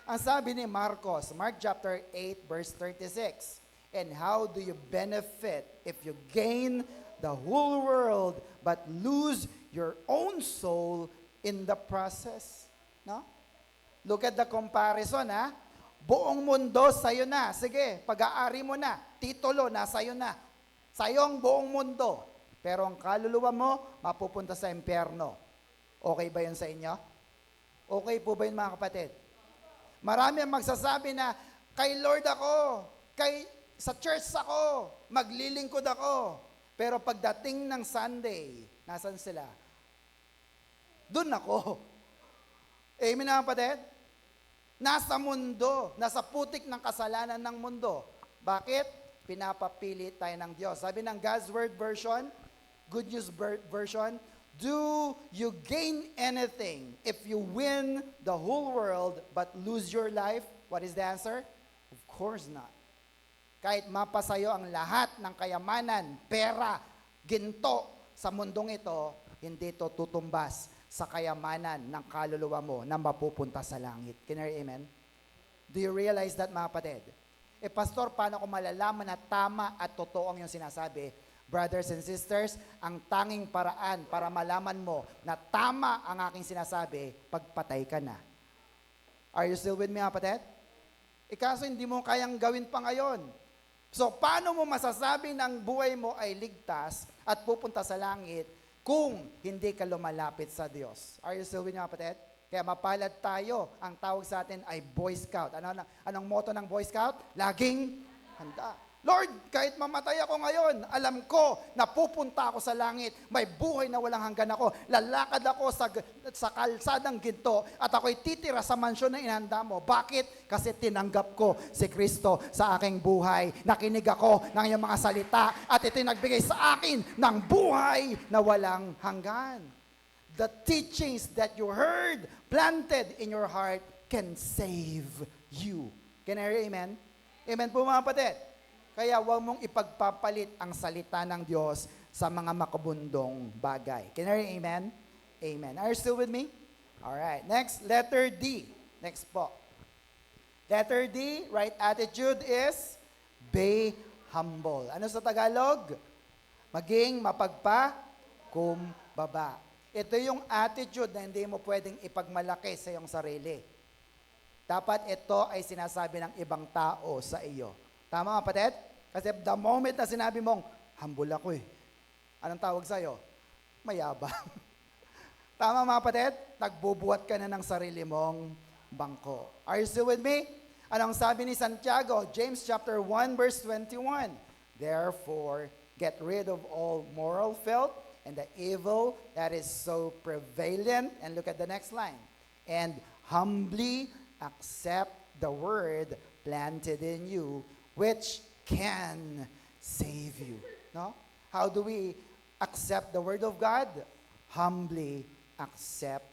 Ang sabi ni Marcos, Mark chapter 8 verse 36, and how do you benefit if you gain the whole world but lose your own soul in the process? No? Look at the comparison, ha? Buong mundo sa'yo na. Sige, pag-aari mo na. Titulo na sa'yo na. Sa'yo ang buong mundo. Pero ang kaluluwa mo, mapupunta sa impyerno. Okay ba yun sa inyo? Okay po ba yun, mga kapatid? Marami ang magsasabi na, kay Lord ako, sa church ako, maglilingkod ako. Pero pagdating ng Sunday, nasan sila? Doon ako. Amen, mga kapatid? Nasa mundo, nasa putik ng kasalanan ng mundo. Bakit? Pinapapili tayo ng Diyos. Sabi ng God's Word version, Good News version, do you gain anything if you win the whole world but lose your life? What is the answer? Of course not. Kahit mapasayo ang lahat ng kayamanan, pera, ginto sa mundong ito, hindi ito tutumbas sa kayamanan ng kaluluwa mo na mapupunta sa langit. Can you hear amen? Do you realize that, mga kapatid? Pastor, paano ko malalaman na tama at totoo ang iyong sinasabi? Brothers and sisters, ang tanging paraan para malaman mo na tama ang aking sinasabi, pagpatay ka na. Are you still with me, mga kapatid? Kaso hindi mo kayang gawin pa ngayon. So, paano mo masasabi na ang buhay mo ay ligtas at pupunta sa langit kung hindi ka lumalapit sa Diyos? Are you still with me, mga kapatid? Kaya mapalad tayo. Ang tawag sa atin ay Boy Scout. Anong motto ng Boy Scout? Laging handa. Lord, kahit mamatay ako ngayon, alam ko na pupunta ako sa langit. May buhay na walang hanggan ako. Lalakad ako sa kalsadang ginto at ako'y titira sa mansyon na inihanda mo. Bakit? Kasi tinanggap ko si Kristo sa aking buhay. Nakinig ako ng iyong mga salita at ito'y nagbigay sa akin ng buhay na walang hanggan. The teachings that you heard, planted in your heart, can save you. Can I hear amen? Amen po mga kapatid. Kaya huwag mong ipagpapalit ang salita ng Diyos sa mga makabundong bagay. Can I hear amen? Amen. Are you still with me? Alright. Next, letter D. Next po. Letter D, right attitude is be humble. Ano sa Tagalog? Maging mapagpakumbaba. Ito yung attitude na hindi mo pwedeng ipagmalaki sa iyong sarili. Dapat ito ay sinasabi ng ibang tao sa iyo. Tama mga kapatid? Kasi the moment na sinabi mong, humble ako eh. Anong tawag sa'yo? Mayabang. Tama mga kapatid? Nagbubuhat ka na ng sarili mong bangko. Are you still with me? Anong sabi ni Santiago? James chapter 1 verse 21. Therefore, get rid of all moral filth and the evil that is so prevalent. And look at the next line. And humbly accept the word planted in you, which can save you. No? How do we accept the word of God? Humbly accept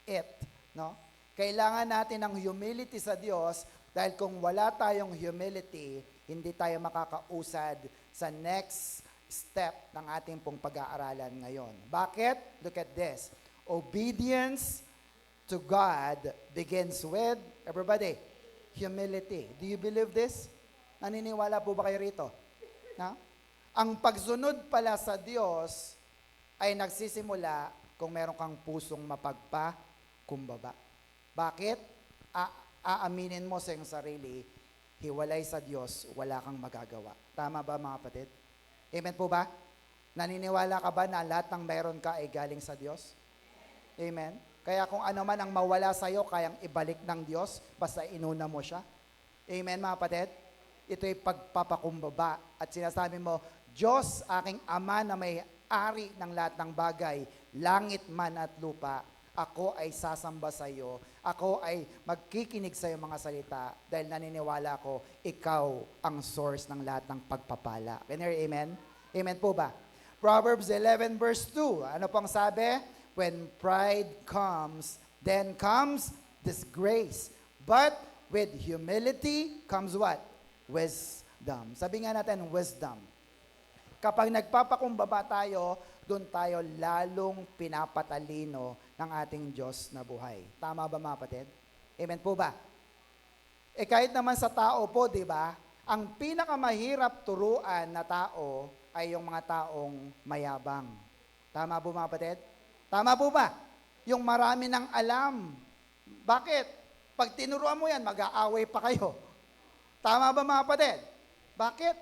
it. No? Kailangan natin ng humility sa Diyos dahil kung wala tayong humility, hindi tayo makakausad sa next step ng ating pong pag-aaralan ngayon. Bakit? Look at this. Obedience to God begins with, everybody, humility. Do you believe this? Naniniwala po ba kayo rito? Na? Ang pagsunod pala sa Diyos ay nagsisimula kung meron kang pusong mapagpakumbaba. Bakit? Aaminin mo sa iyong sarili, hiwalay sa Diyos, wala kang magagawa. Tama ba mga kapatid? Amen po ba? Naniniwala ka ba na lahat ng meron ka ay galing sa Diyos? Amen? Kaya kung ano man ang mawala sa iyo, kayang ibalik ng Diyos, basta inuna mo siya. Amen mga kapatid? Ito'y pagpapakumbaba. At sinasabi mo, Diyos, aking Ama na may ari ng lahat ng bagay, langit man at lupa, ako ay sasamba sa iyo. Ako ay magkikinig sa iyo mga salita dahil naniniwala ko, ikaw ang source ng lahat ng pagpapala. Can you hear amen? Amen po ba? Proverbs 11 verse 2. Ano pang sabi? When pride comes, then comes disgrace. But with humility comes what? Wisdom. Sabi nga natin, wisdom. Kapag nagpapakumbaba tayo, doon tayo lalong pinapatalino ng ating Diyos na buhay. Tama ba mga kapatid? Amen po ba? Kahit naman sa tao po, di ba? Ang pinakamahirap turuan na tao ay yung mga taong mayabang. Tama po mga kapatid? Tama po ba? Yung marami ng alam. Bakit? Pag tinuruan mo yan, mag-aaway pa kayo. Tama ba mga kapatid? Bakit?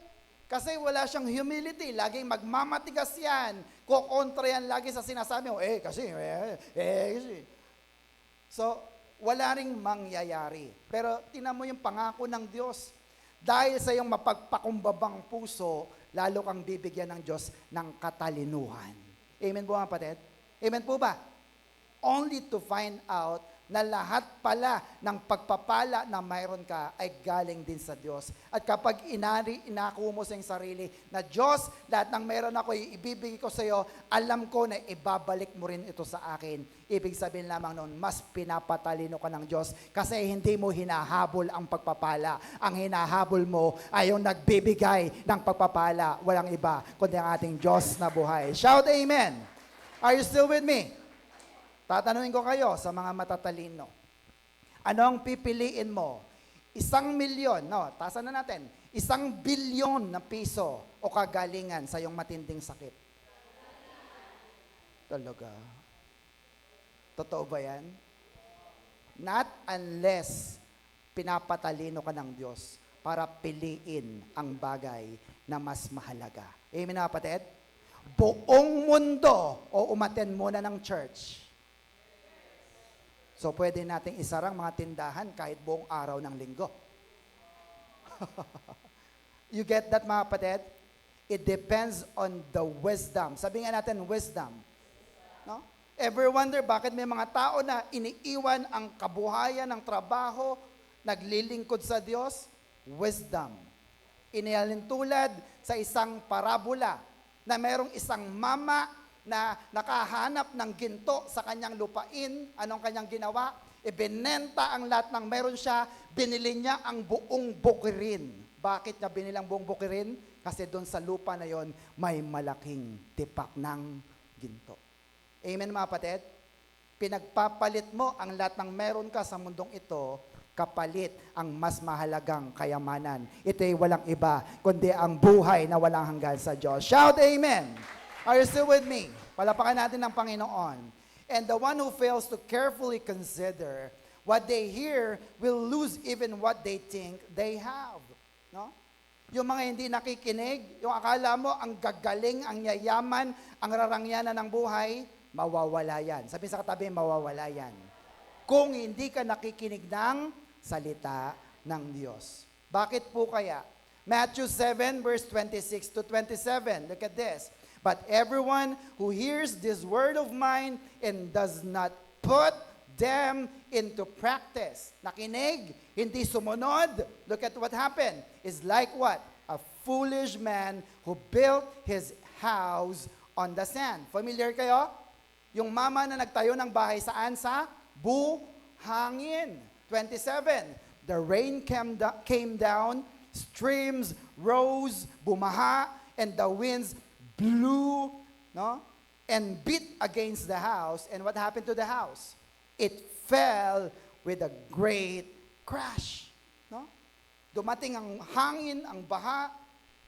Kasi wala siyang humility. Laging magmamatigas yan. Kukontra yan lagi sa sinasabi mo. Kasi. So, wala ring mangyayari. Pero tinan mo yung pangako ng Diyos. Dahil sa iyong mapagpakumbabang puso, lalo kang bibigyan ng Diyos ng katalinuhan. Amen po mga kapatid? Amen po ba? Only to find out na lahat pala ng pagpapala na mayroon ka ay galing din sa Diyos. At kapag inako mo sa iyong sarili na Diyos, lahat ng mayroon ako, ibibigay ko sa iyo, alam ko na ibabalik mo rin ito sa akin. Ibig sabihin lamang noon, mas pinapatalino ka ng Diyos kasi hindi mo hinahabol ang pagpapala. Ang hinahabol mo ay yung nagbibigay ng pagpapala. Walang iba, kundi ang ating Diyos na buhay. Shout amen! Are you still with me? Tatanungin ko kayo sa mga matatalino. Anong pipiliin mo? 1,000,000, tasan na natin, 1,000,000,000 na piso o kagalingan sa iyong matinding sakit? Talaga? Totoo ba yan? Not unless pinapatalino ka ng Diyos para piliin ang bagay na mas mahalaga. Amen na kapatid? Buong mundo o umaten muna ng church. So, pwede nating isarang mga tindahan kahit buong araw ng linggo. You get that, mga kapatid? It depends on the wisdom. Sabi nga natin, wisdom. No? Ever wonder bakit may mga tao na iniiwan ang kabuhayan ng trabaho, naglilingkod sa Diyos? Wisdom. Inihalintulad sa isang parabola na mayroong isang mama na nakahanap ng ginto sa kanyang lupain. Anong kanyang ginawa? Ibinenta ang lahat ng meron siya, binili niya ang buong bukirin. Bakit niya binili ang buong bukirin? Kasi doon sa lupa na yon may malaking tipak ng ginto. Amen, mga kapatid? Pinagpapalit mo ang lahat ng meron ka sa mundong ito, kapalit ang mas mahalagang kayamanan. Ito ay walang iba, kundi ang buhay na walang hanggan sa Diyos. Shout Amen! Are you still with me? Palapakan natin ng Panginoon. And the one who fails to carefully consider what they hear will lose even what they think they have. No? Yung mga hindi nakikinig, yung akala mo ang gagaling, ang yayaman, ang rarangyanan ng buhay, mawawala yan. Sabi sa katabi, mawawala yan. Kung hindi ka nakikinig ng salita ng Diyos. Bakit po kaya? Matthew 7 verse 26 to 27. Look at this. But everyone who hears this word of mine and does not put them into practice. Nakinig, hindi sumunod. Look at what happened. Is like what? A foolish man who built his house on the sand. Familiar kayo? Yung mama na nagtayo ng bahay saan? Sa buhangin. 27. The rain came down, streams rose, bumaha, and the winds blew, no? And beat against the house. And what happened to the house? It fell with a great crash. No? Dumating ang hangin, ang baha,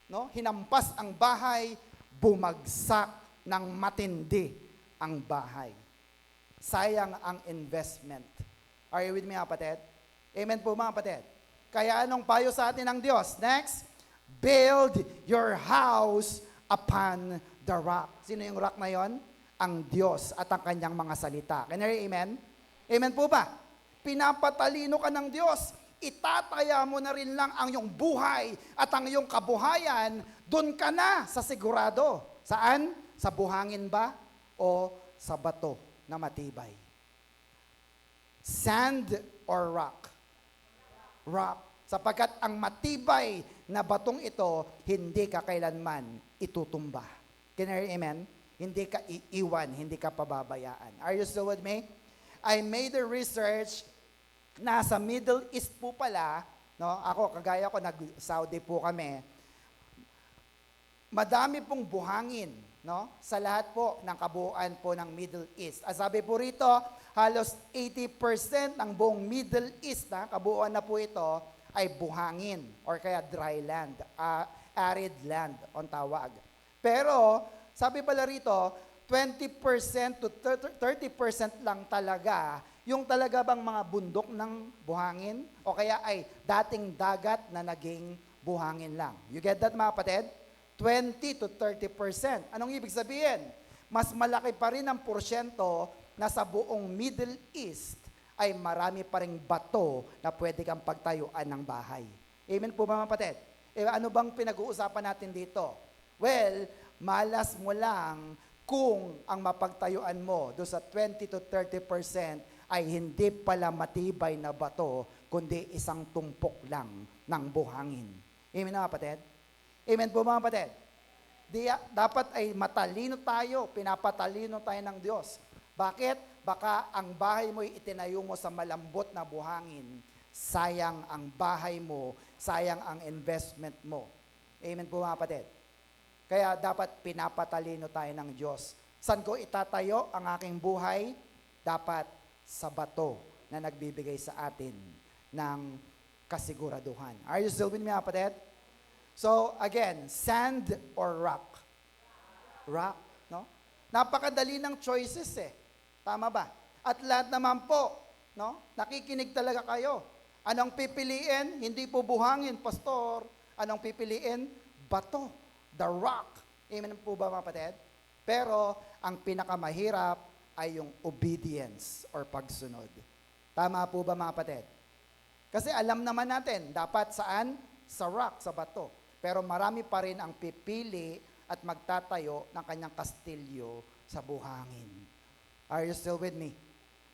no? Hinampas ang bahay, bumagsak ng matindi ang bahay. Sayang ang investment. Are you with me, mga kapatid? Amen po, mga kapatid. Kaya anong payo sa atin ng Diyos? Next, build your house upon the rock. Sino yung rock na yon? Ang Diyos at ang kanyang mga salita. Can you hear amen? Amen po ba? Pinapatalino ka ng Diyos. Itataya mo na rin lang ang iyong buhay at ang iyong kabuhayan, doon ka na sa sigurado. Saan? Sa buhangin ba? O sa bato na matibay? Sand or rock? Rock. Sapagkat ang matibay na batong ito, hindi ka kailanman itutumba. Can you hear amen? Hindi ka iiwan, hindi ka pababayaan. Are you still with me? I made a research, nasa Middle East po pala, no? Ako, kagaya ko, nag-Saudi po kami. Madami pong buhangin, no? Sa lahat po ng kabuuan po ng Middle East. As sabi po rito, halos 80% ng buong Middle East, na kabuuan na po ito, ay buhangin or kaya dry land, arid land ang tawag. Pero, sabi pala rito, 20% to 30% lang talaga yung talaga bang mga bundok ng buhangin o kaya ay dating dagat na naging buhangin lang. You get that, mga kapatid? 20 to 30%. Anong ibig sabihin? Mas malaki pa rin ang porsyento na sa buong Middle East ay marami pa ring bato na pwede kang pagtayuan ng bahay. Amen po ba, mga kapatid? Ano bang pinag-uusapan natin dito? Well, malas mo lang kung ang mapagtayuan mo do sa 20 to 30% ay hindi pala matibay na bato, kundi isang tumpok lang ng buhangin. Amen na, kapatid? Amen po, mga kapatid? Dapat ay matalino tayo, pinapatalino tayo ng Diyos. Bakit? Baka ang bahay mo itinayo mo sa malambot na buhangin, sayang ang bahay mo, sayang ang investment mo. Amen po, mga kapatid? Kaya dapat pinapatalino tayo ng Diyos. Saan ko itatayo ang aking buhay? Dapat sa bato na nagbibigay sa atin ng kasiguraduhan. Are you still with me, kapatid? So, again, sand or rock? Rock, no? Napakadali ng choices eh. Tama ba? At lahat naman po, no? Nakikinig talaga kayo. Anong pipiliin? Hindi po buhangin, pastor. Anong pipiliin? Bato. The rock. Amen po ba, mga kapatid? Pero, ang pinakamahirap ay yung obedience or pagsunod. Tama po ba, mga kapatid? Kasi alam naman natin, dapat saan? Sa rock, sa bato. Pero marami pa rin ang pipili at magtatayo ng kanyang kastilyo sa buhangin. Are you still with me?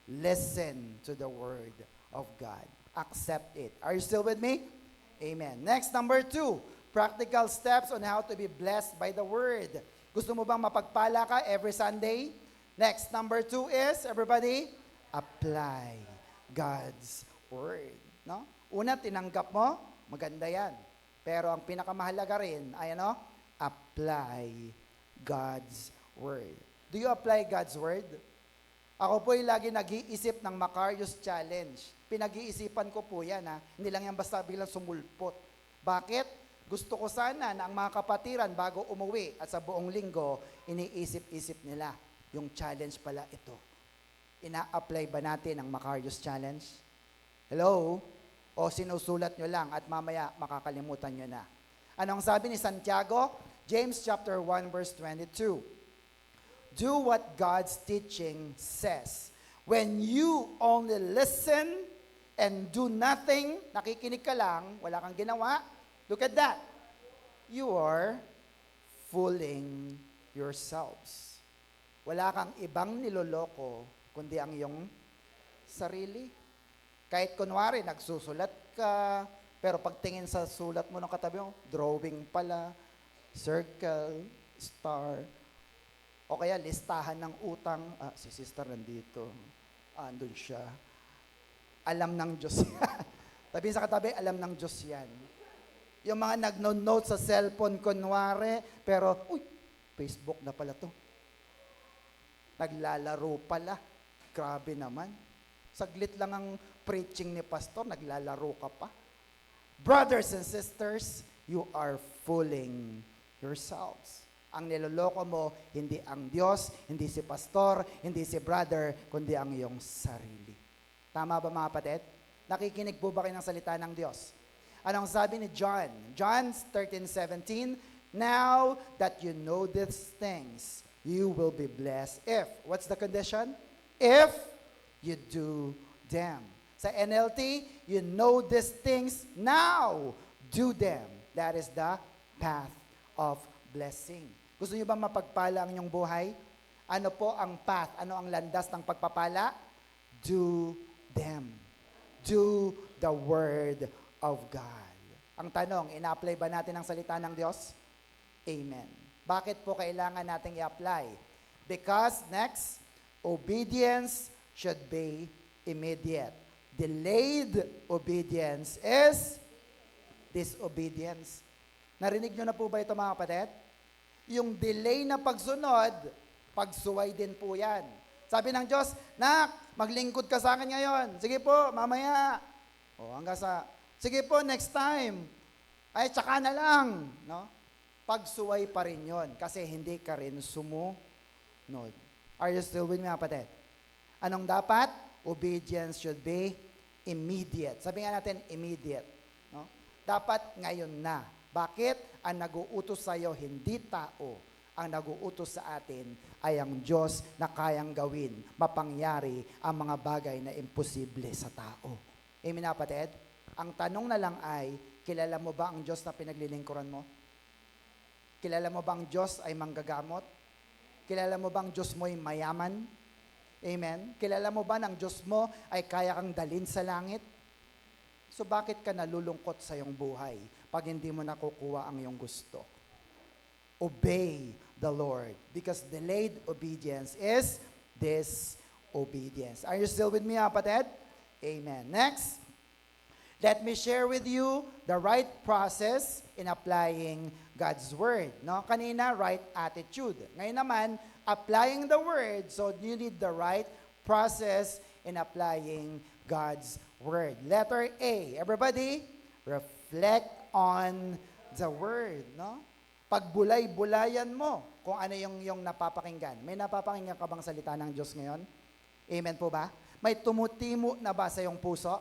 Listen to the word of God. Accept it. Are you still with me? Amen. Next, number 2, practical steps on how to be blessed by the word. Gusto mo bang mapagpala ka every Sunday? Next, number 2 is, everybody, apply God's word. No? Una, tinanggap mo, maganda yan. Pero ang pinakamahalaga rin ay ano? Apply God's word. Do you apply God's word? Ako po'y lagi nag-iisip ng Macarius Challenge. Pinag-iisipan ko po yan, ha? Hindi lang yan basta bilang sumulpot. Bakit? Gusto ko sana na ang mga kapatiran bago umuwi at sa buong linggo, iniisip-isip nila yung challenge pala ito. Ina-apply ba natin ang Macarius Challenge? Hello? O sinusulat nyo lang at mamaya makakalimutan nyo na. Anong sabi ni Santiago? James chapter 1 verse 22. Do what God's teaching says. When you only listen and do nothing, nakikinig ka lang, wala kang ginawa, look at that. You are fooling yourselves. Wala kang ibang niloloko, kundi ang iyong sarili. Kahit kunwari, nagsusulat ka, pero pagtingin sa sulat mo ng katabi mo, drawing pala, circle, star, o kaya listahan ng utang, si sister nandito, andun siya. Alam ng Diyos yan. Sabihin sa katabi, alam ng Diyos yan. Yung mga nag-note sa cellphone, kunwari, pero, Facebook na pala to. Naglalaro pala. Grabe naman. Saglit lang ang preaching ni pastor, naglalaro ka pa. Brothers and sisters, you are fooling yourselves. Ang niloloko mo, hindi ang Diyos, hindi si pastor, hindi si brother, kundi ang iyong sarili. Tama ba mga kapatid? Nakikinig po ba kayo ng salita ng Diyos? Anong sabi ni John? John 13:17, now that you know these things, you will be blessed if, what's the condition? If you do them. Sa NLT, you know these things, now do them. That is the path of blessing. Gusto niyo ba mapagpala ang inyong buhay? Ano po ang path? Ano ang landas ng pagpapala? Do them. Do the word of God. Ang tanong, ina-apply ba natin ang salita ng Diyos? Amen. Bakit po kailangan nating i-apply? Because, next, obedience should be immediate. Delayed obedience is disobedience. Narinig nyo na po ba ito mga kapatid? Yung delay na pagsunod, pagsuway din po yan. Sabi ng Diyos, nak, maglingkod ka sa akin ngayon. Sige po, mamaya. O hanggang sa, sige po, next time. Ay, tsaka na lang. No? Pagsuway pa rin yon kasi hindi ka rin sumunod. Are you still with me mga kapatid? Anong dapat? Obedience should be immediate. Sabi nga natin, immediate. No? Dapat ngayon na. Bakit? Ang nag-uutos sa iyo, hindi tao. Ang nag-uutos sa atin ay ang Diyos na kayang gawin, mapangyari ang mga bagay na imposible sa tao. Amen, kapatid? Ang tanong na lang ay, kilala mo ba ang Diyos na pinaglilingkuran mo? Kilala mo ba ang Diyos ay manggagamot? Kilala mo ba ang Diyos mo ay mayaman? Amen? Kilala mo ba ng Diyos mo ay kaya kang dalhin sa langit? So bakit ka nalulungkot sa iyong buhay pag hindi mo nakukuha ang iyong gusto? Obey the Lord because delayed obedience is disobedience. Are you still with me, kapatid? Amen. Next, let me share with you the right process in applying God's Word. No? Kanina, right attitude. Ngayon naman, applying the Word, so you need the right process in applying God's Word. Letter A. Everybody, reflect on the Word. No? Pagbulay-bulayan mo kung ano yung napapakinggan. May napapakinggan ka bang salita ng Diyos ngayon? Amen po ba? May tumutimo na ba sa iyong puso?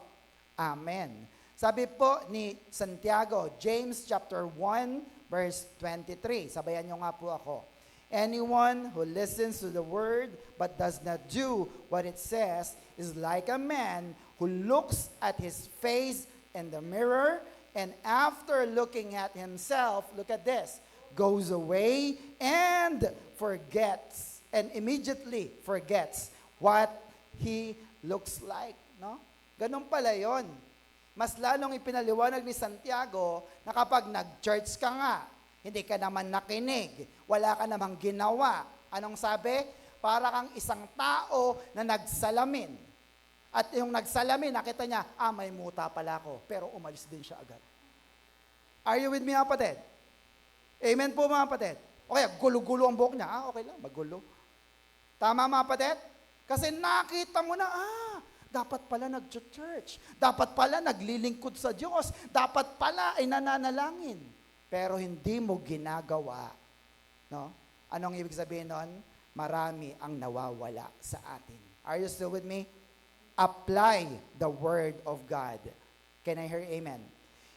Amen. Sabi po ni Santiago, James chapter 1, verse 23. Sabayan niyo nga po ako. Anyone who listens to the word but does not do what it says is like a man who looks at his face in the mirror and after looking at himself, look at this, goes away and forgets, and immediately forgets what he looks like. No? Ganun pala yon. Mas lalong ipinaliwanag ni Santiago na kapag nag-church ka nga, hindi ka naman nakinig, wala ka namang ginawa. Anong sabi? Para kang isang tao na nagsalamin. At yung nagsalamin, nakita niya, may muta pala ako. Pero umalis din siya agad. Are you with me, mga kapatid? Amen po, mga kapatid. O kaya, gulo-gulo ang buhok niya. Okay lang, magulo. Tama, mga kapatid? Kasi nakita mo na, dapat pala nag-church. Dapat pala naglilingkod sa Diyos. Dapat pala ay nananalangin. Pero hindi mo ginagawa. No? Anong ibig sabihin nun? Marami ang nawawala sa atin. Are you still with me? Apply the Word of God. Can I hear amen?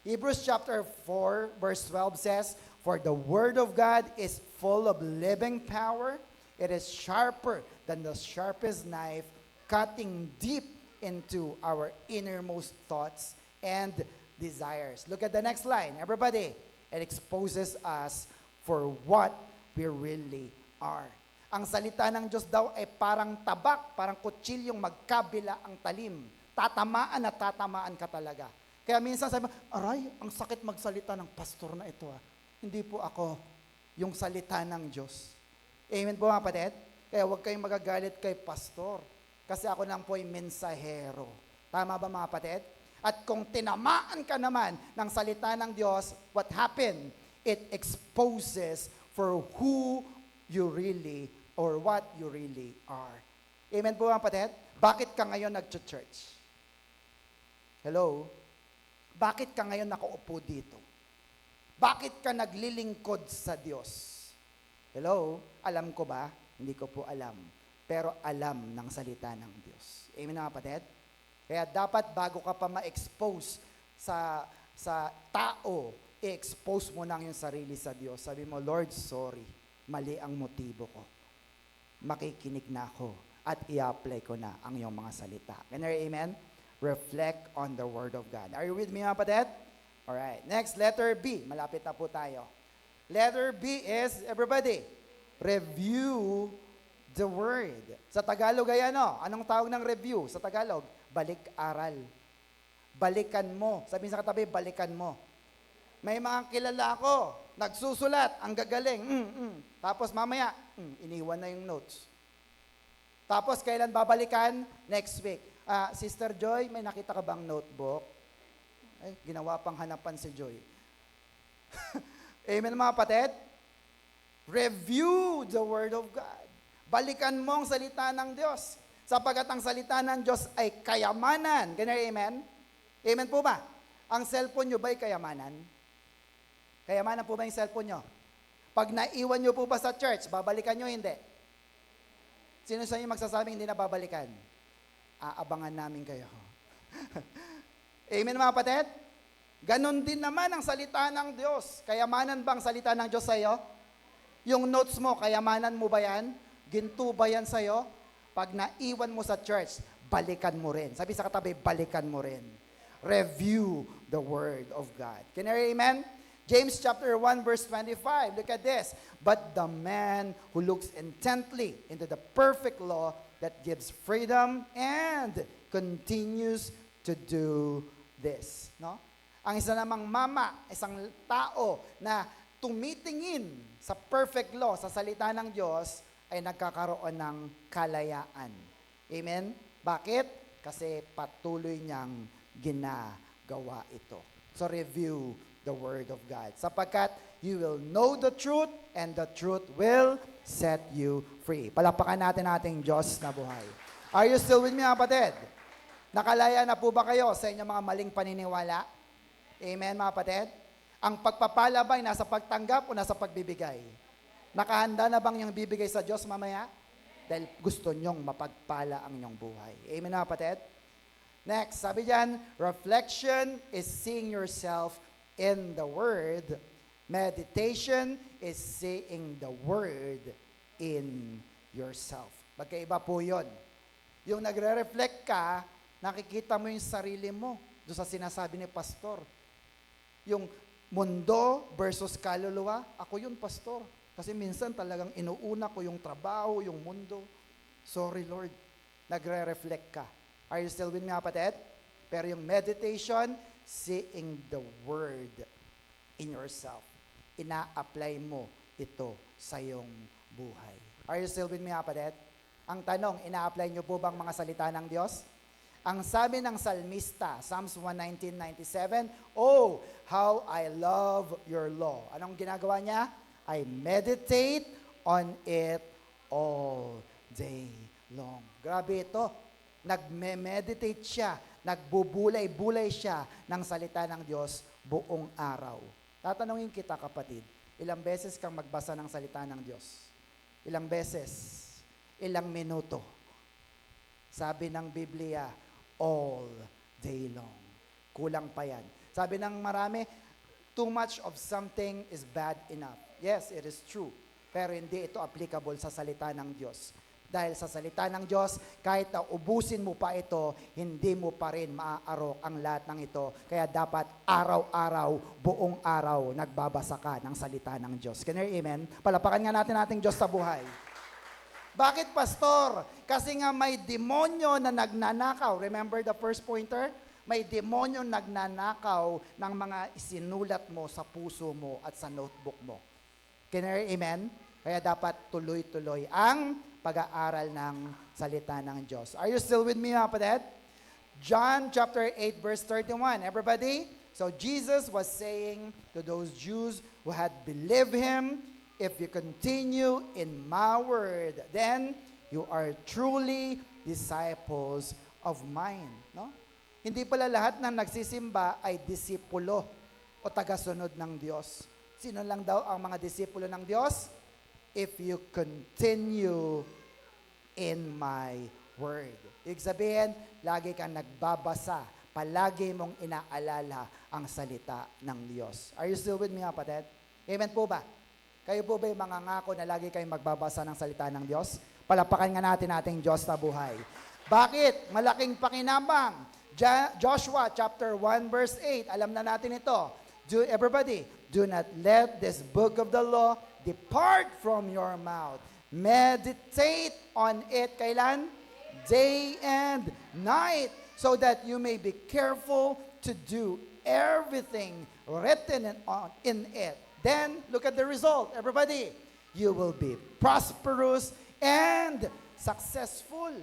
Hebrews chapter 4 verse 12 says, "For the Word of God is full of living power. It is sharper than the sharpest knife, cutting deep into our innermost thoughts and desires." Look at the next line. Everybody, it exposes us for what we really are. Ang salita ng Diyos daw ay parang tabak, parang kutsilyong magkabila ang talim. Tatamaan at tatamaan ka talaga. Kaya minsan sabi mo, aray, ang sakit magsalita ng pastor na ito. Hindi po ako yung salita ng Diyos. Amen po, mga kapatid? Kaya huwag kayong magagalit kay pastor. Kasi ako lang po ay mensahero. Tama ba, mga kapatid? At kung tinamaan ka naman ng salita ng Diyos, what happened? It exposes for who you really or what you really are. Amen po, mga kapatid? Bakit ka ngayon nag-church? Hello? Bakit ka ngayon nakaupo dito? Bakit ka naglilingkod sa Diyos? Hello? Alam ko ba? Hindi ko po alam. Pero alam ng salita ng Diyos. Amen, mga kapatid? Kaya dapat bago ka pa ma-expose sa tao, i-expose mo na ang iyong sarili sa Diyos. Sabi mo, Lord, sorry. Mali ang motibo ko. Makikinig na ako at i-apply ko na ang iyong mga salita. Can I hear amen? Reflect on the Word of God. Are you with me, mga kapatid? Alright. Next, letter B. Malapit na po tayo. Letter B is, everybody, review the Word. Sa Tagalog ay ano? Anong tawag ng review sa Tagalog? Balik-aral. Balikan mo. Sabihin sa katabi, balikan mo. May mga kilala ako, nagsusulat, ang gagaling. Tapos mamaya, iniwan na yung notes. Tapos kailan babalikan? Next week. Sister Joy, may nakita ka bang notebook? Ay, ginawa pang hanapan si Joy. Amen, mga kapatid? Review the Word of God. Balikan mo ang salita ng Diyos. Sapagat ang salita ng Diyos ay kayamanan. Ganyan, amen? Amen po ba? Ang cellphone nyo ba ay kayamanan? Kayamanan po ba yung cellphone nyo? Pag naiwan nyo po ba sa church, babalikan nyo, hindi? Sino sa inyo magsasabing hindi na babalikan? Aabangan namin kayo. Amen, mga kapatid? Ganon din naman ang salita ng Diyos. Kayamanan ba ang salita ng Diyos sa iyo? Yung notes mo, kayamanan mo ba yan? Ginto ba yan sa iyo? Pag naiwan mo sa church, balikan mo rin. Sabi sa katabi, balikan mo rin. Review the Word of God. Can you hear amen? James chapter 1 verse 25. Look at this. But the man who looks intently into the perfect law that gives freedom and continues to do this. No? Ang isa namang mama, isang tao na tumitingin sa perfect law, sa salita ng Diyos, ay nagkakaroon ng kalayaan. Amen? Bakit? Kasi patuloy niyang ginagawa ito. So review the Word of God. Sapagkat you will know the truth and the truth will set you free. Palakpakan natin ating Diyos na buhay. Are you still with me, mga kapatid? Nakalaya na po ba kayo sa inyong mga maling paniniwala? Amen, mga kapatid? Ang pagpapala ba ay nasa pagtanggap o nasa pagbibigay? Nakahanda na bang yung bibigay sa Diyos mamaya? Dahil gusto nyong mapagpala ang inyong buhay. Amen, mga kapatid? Next, sabi diyan, reflection is seeing yourself in the Word. Meditation is seeing the Word in yourself. Magkaiba po yun. Yung nagre-reflect ka, nakikita mo yung sarili mo doon sa sinasabi ni pastor. Yung mundo versus kaluluwa, ako yun, pastor. Kasi minsan talagang inuuna ko yung trabaho, yung mundo. Sorry, Lord. Nagre-reflect ka. Are you still with me, kapatid? Pero yung meditation, seeing the word in yourself. Ina-apply mo ito sa iyong buhay. Are you still with me, kapatid? Ang tanong, ina-apply nyo po bang mga salita ng Diyos? Ang sabi ng salmista, Psalms 119:97, "Oh, how I love your law." Anong ginagawa niya? I meditate on it all day long. Grabe ito. Nagme-meditate siya, nagbubulay-bulay siya ng salita ng Diyos buong araw. Tatanungin kita, kapatid, ilang beses kang magbasa ng salita ng Diyos? Ilang beses? Ilang minuto? Sabi ng Biblia, all day long. Kulang pa yan. Sabi ng marami, too much of something is bad enough. Yes, it is true. Pero hindi ito applicable sa salita ng Diyos. Dahil sa salita ng Diyos, kahit na ubusin mo pa ito, hindi mo pa rin maaarok ang lahat ng ito. Kaya dapat araw-araw, buong araw, nagbabasa ka ng salita ng Diyos. Can you hear amen? Palapakan nga natin ating Diyos sa buhay. Bakit, pastor? Kasi nga may demonyo na nagnanakaw. Remember the first pointer? May demonyo nagnanakaw ng mga isinulat mo sa puso mo at sa notebook mo. Can you hear amen? Kaya dapat tuloy-tuloy ang pag-aaral ng salita ng Diyos. Are you still with me, kapatid? John chapter 8, verse 31. Everybody? So Jesus was saying to those Jews who had believed Him, "If you continue in my word, then you are truly disciples of mine." No? Hindi pala lahat ng nagsisimba ay disipulo o tagasunod ng Diyos. Sino lang daw ang mga disipulo ng Diyos? If you continue in my word. Ibig sabihin, lagi kang nagbabasa, palagi mong inaalala ang salita ng Diyos. Are you still with me, kapatid? Amen po ba? Kayo po ba yung mga ngako na lagi kayong magbabasa ng salita ng Diyos? Palapakan nga natin ating Diyos na buhay. Bakit? Malaking pakinabang. Joshua chapter 1 verse 8. Alam na natin ito. Everybody, do not let this book of the law depart from your mouth. Meditate on it, kailan? Day and night, so that you may be careful to do everything written in it. Then, look at the result. Everybody, you will be prosperous and successful.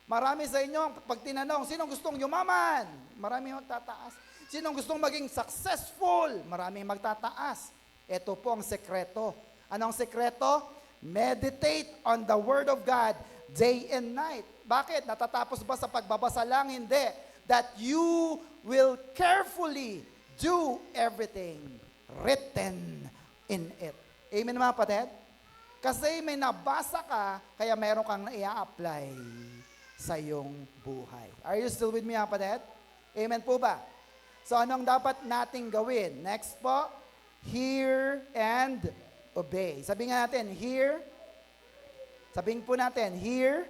Marami sa inyo, pag tinanong, sinong gustong yumaman? Marami magtataas. Sinong gustong maging successful? Marami magtataas. Ito po ang sekreto. Anong sekreto? Meditate on the Word of God day and night. Bakit? Natatapos ba sa pagbabasa lang? Hindi. That you will carefully do everything written in it. Amen, mga kapatid? Kasi may nabasa ka, kaya mayroon kang na-i-apply sa iyong buhay. Are you still with me, mga kapatid? Amen po ba? So, anong dapat nating gawin? Next po, hear and obey. Sabihin nga natin, hear. Sabihin po natin, hear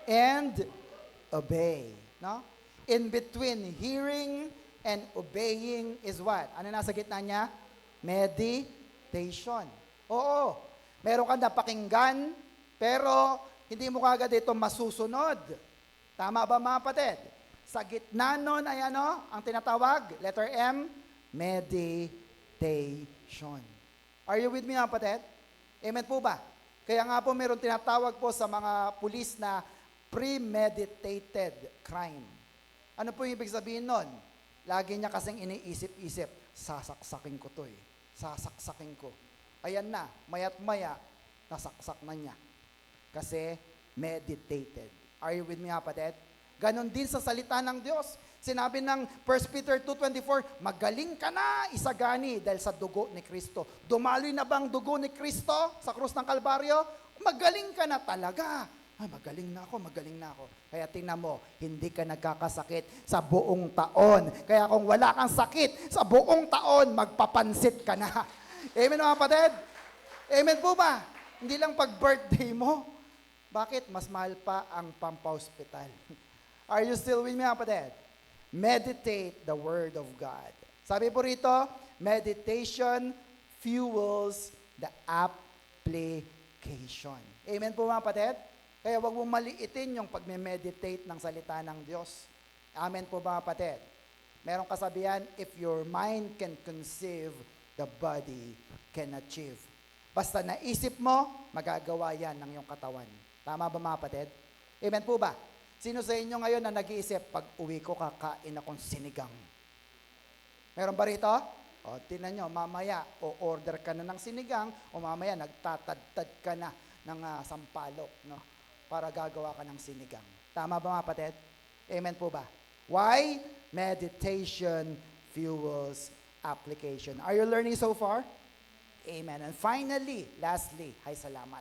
and obey. No? In between hearing and obeying is what? Ano nasa gitna niya? Meditation. Oo. Meron kang napakinggan, pero hindi mo kagad ito masusunod. Tama ba, mga kapatid? Sa gitna nun ay ano? Ang tinatawag, letter M, meditation. Are you with me, mga kapatid? Amen po ba? Kaya nga po meron tinatawag po sa mga pulis na premeditated crime. Ano po yung ibig sabihin nun? Lagi niya kasing iniisip-isip, sasaksakin ko to eh. Sasaksakin ko. Ayan na, maya't maya, nasaksak na niya. Kasi meditated. Are you with me, kapatid? Ganon din sa salita ng Diyos. Sinabi ng 1 Peter 2:24, magaling ka na, isagani, dahil sa dugo ni Kristo. Dumaloy na bang dugo ni Kristo sa krus ng Kalbaryo? Magaling ka na talaga. Ay, magaling na ako. Kaya tingnan mo, hindi ka nagkakasakit sa buong taon. Kaya kung wala kang sakit sa buong taon, magpapansit ka na. Amen, mga kapatid? Amen po ba? Hindi lang pag-birthday mo. Bakit? Mas mahal pa ang pampa-hospital. Are you still with me, kapatid? Meditate the Word of God. Sabi po rito, meditation fuels the application. Amen po mga kapatid? Kaya wag mong maliitin yung pagme-meditate ng salita ng Diyos. Amen po mga kapatid? Merong kasabihan, if your mind can conceive, the body can achieve. Basta naisip mo, magagawa yan ng iyong katawan. Tama ba mga kapatid? Amen po ba? Sino sa inyo ngayon na nag-iisip, pag uwi ko kakain akong sinigang? Meron ba rito? O, tinan nyo, mamaya, o-order ka na ng sinigang, o mamaya, nagtatadtad ka na ng sampalok, no? Para gagawa ka ng sinigang. Tama ba mga kapatid? Amen po ba? Why? Meditation fuels application. Are you learning so far? Amen. And finally, lastly, ay salamat.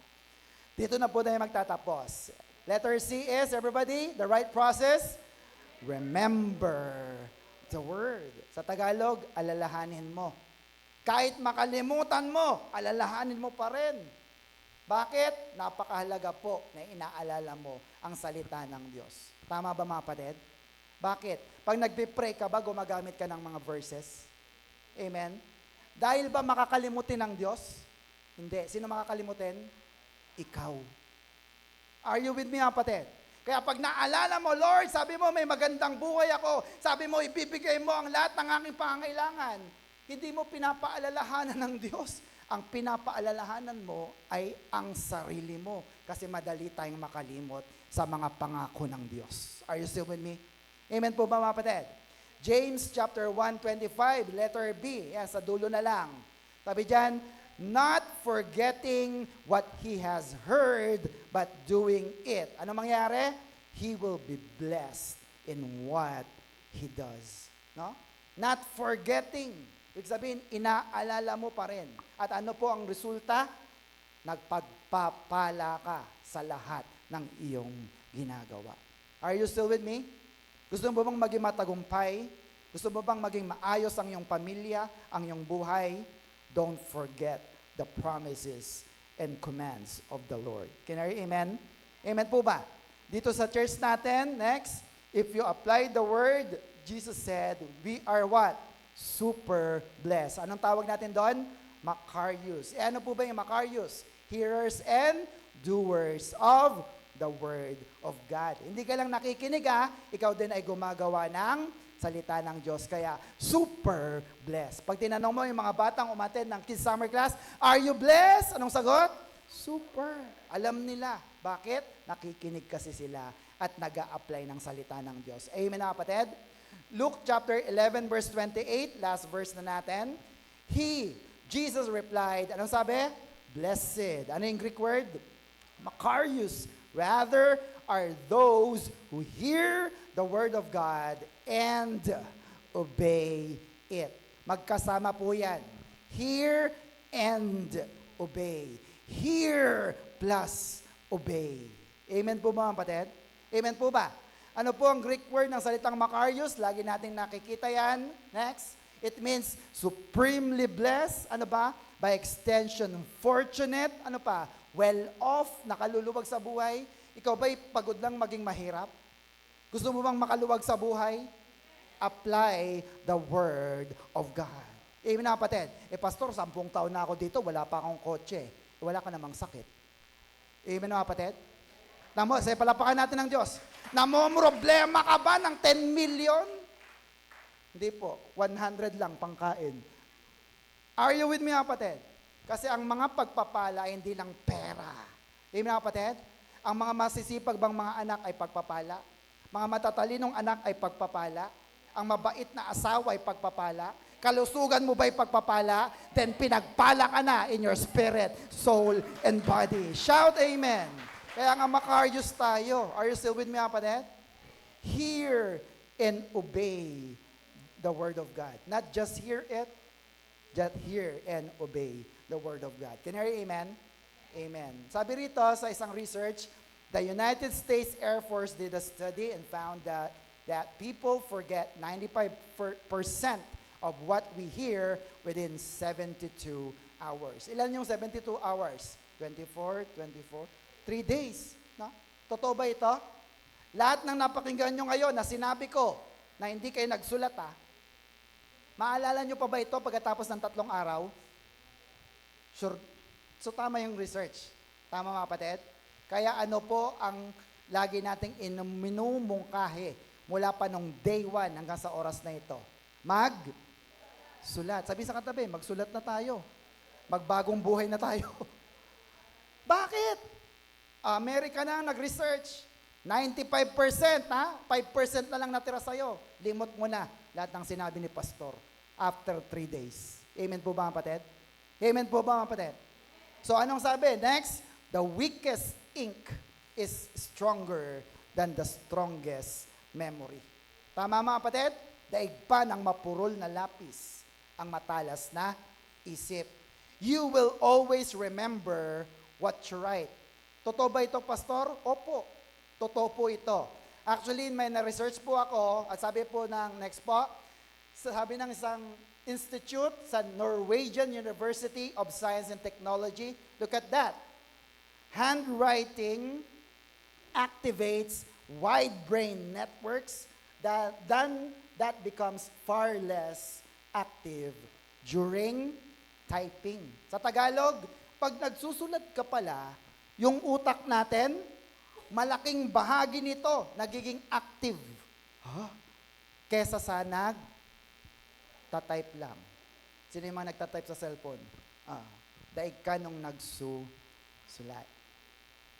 Dito na po tayo magtatapos. Letter C is, everybody, the right process? Remember the word. Sa Tagalog, alalahanin mo. Kahit makalimutan mo, alalahanin mo pa rin. Bakit? Napakahalaga po na inaalala mo ang salita ng Diyos. Tama ba mga kapatid? Bakit? Pag nagpe-pray ka ba, gumagamit ka ng mga verses? Amen? Dahil ba makakalimutin ng Diyos? Hindi. Sino makakalimutin? Ikaw. Are you with me, kapatid? Kaya pag naalala mo, Lord, sabi mo may magandang buhay ako. Sabi mo, ibibigay mo ang lahat ng aking pangangailangan. Hindi mo pinapaalalahanan ng Diyos. Ang pinapaalalahanan mo ay ang sarili mo. Kasi madali tayong makalimot sa mga pangako ng Diyos. Are you still with me? Amen po ba mga kapatid? James chapter 1:25, letter B. Yan, sa dulo na lang. Sabi dyan, not forgetting what he has heard, but doing it. Ano mangyari? He will be blessed in what he does. No? Not forgetting. Ibig sabihin, inaalala mo pa rin. At ano po ang resulta? Nagpagpapala ka sa lahat ng iyong ginagawa. Are you still with me? Gusto mo bang maging matagumpay? Gusto mo bang maging maayos ang iyong pamilya, ang iyong buhay? Don't forget the promises and commands of the Lord. Can I hear amen? Amen po ba? Dito sa church natin, next, if you apply the word, Jesus said, we are what? Super blessed. Anong tawag natin doon? Macarius. E ano po ba yung Macarius? Hearers and doers of the word of God. Hindi ka lang nakikinig ikaw din ay gumagawa ng salita ng Diyos. Kaya, super blessed. Pag tinanong mo yung mga batang umattend ng Kids Summer Class, are you blessed? Anong sagot? Super. Alam nila. Bakit? Nakikinig kasi sila at nag-a-apply ng salita ng Diyos. Amen na kapatid? Luke chapter 11 verse 28, last verse na natin. Jesus replied, anong sabi? Blessed. Ano yung Greek word? Macarius. Rather are those who hear the word of God and obey it. Magkasama po yan. Hear and obey. Hear plus obey. Amen po mga kapatid? Amen po ba? Ano po ang Greek word ng salitang Macarius? Lagi natin nakikita yan. Next. It means supremely blessed. Ano ba? By extension, fortunate. Ano pa? Well-off, nakaluluwag sa buhay. Ikaw ba'y pagod lang maging mahirap? Gusto mo bang makaluwag sa buhay? Apply the word of God. Amen na kapatid. Pastor, 10 taon na ako dito, wala pa akong kotse. Wala ka namang sakit. Amen na kapatid. Say, palapakan natin ng Diyos. Namomroblema ka ba ng 10 million? Hindi po. 100 lang pangkain. Are you with me kapatid? Kasi ang mga pagpapala ay hindi lang pera. Amen na kapatid? Ang mga masisipag bang mga anak ay pagpapala. Mga matatalinong anak ay pagpapala. Ang mabait na asawa ay pagpapala. Kalusugan mo ba'y pagpapala? Then pinagpala ka na in your spirit, soul, and body. Shout amen. Kaya nga Macarius tayo. Are you still with me, kapatid? Hear and obey the word of God. Not just hear it, just hear and obey the word of God. Can you hear amen? Amen. Sabi rito sa isang research, the United States Air Force did a study and found that people forget 95% of what we hear within 72 hours. Ilan yung 72 hours? 24, 3 days. No? Totoo ba ito? Lahat ng napakinggan nyo ngayon na sinabi ko na hindi kayo nagsulat Maalala nyo pa ba ito pagkatapos ng 3 araw? Sure. So tama yung research. Tama mga kapatid? Kaya ano po ang lagi nating minumungkahi mula pa nung day 1 hanggang sa oras na ito? Sulat. Sabi sa katabi, magsulat na tayo. Magbagong buhay na tayo. Bakit? Amerika na nag-research. 95%, ha? 5% na lang natira sa'yo. Limot mo na lahat ng sinabi ni Pastor after 3 days. Amen po ba, kapatid? Amen po ba, kapatid? So, anong sabi? Next, the weakest ink is stronger than the strongest memory. Tama, mga kapatid? Daig pa ng mapurol na lapis ang matalas na isip. You will always remember what you write. Totoo ba ito, Pastor? Opo. Totoo po ito. Actually, may na-research po ako at sabi po ng next po, sabi ng isang institute sa Norwegian University of Science and Technology, look at that. Handwriting activates wide brain networks that becomes far less active during typing. Sa Tagalog, pag nagsusulat ka pala, yung utak natin, malaking bahagi nito nagiging active. Kesa sa nagtatype lang. Sino yung mga nagtatype sa cellphone? Daig ka nung nagsusulat.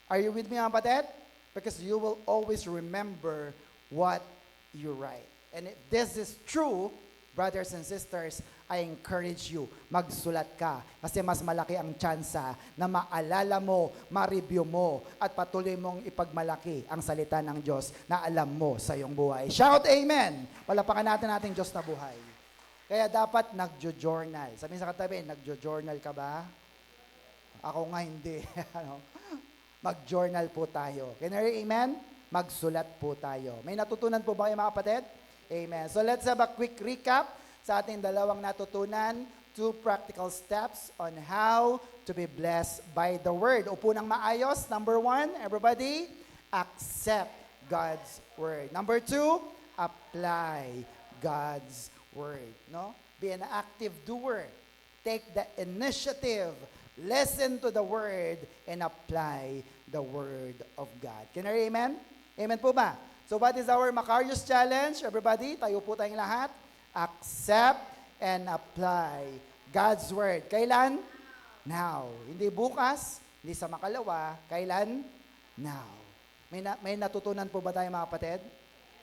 Are you with me, mga kapatid? Because you will always remember what you write. And if this is true, brothers and sisters, I encourage you, magsulat ka. Kasi mas malaki ang tsansa na maalala mo, ma-review mo, at patuloy mong ipagmalaki ang salita ng Diyos na alam mo sa iyong buhay. Shout Amen! Palapakan natin ating Diyos na buhay. Kaya dapat nagjo-journal. Sabi sa katabi, nagjo-journal ka ba? Ako nga hindi. Mag-journal po tayo. Can you hear amen? Magsulat po tayo. May natutunan po ba kayo, mga kapatid? Amen. So let's have a quick recap sa ating dalawang natutunan. 2 practical steps on how to be blessed by the Word. Upo ng maayos. Number 1, everybody, accept God's Word. Number 2, apply God's Word. No? Be an active doer. Take the initiative. Listen to the Word and apply the Word of God. Can you hear amen? Amen po ba? So what is our Macarius Challenge? Everybody, tayo po tayong lahat. Accept and apply God's Word. Kailan? Now. Hindi bukas, hindi sa makalawa. Kailan? Now. May natutunan po ba tayo, mga kapatid?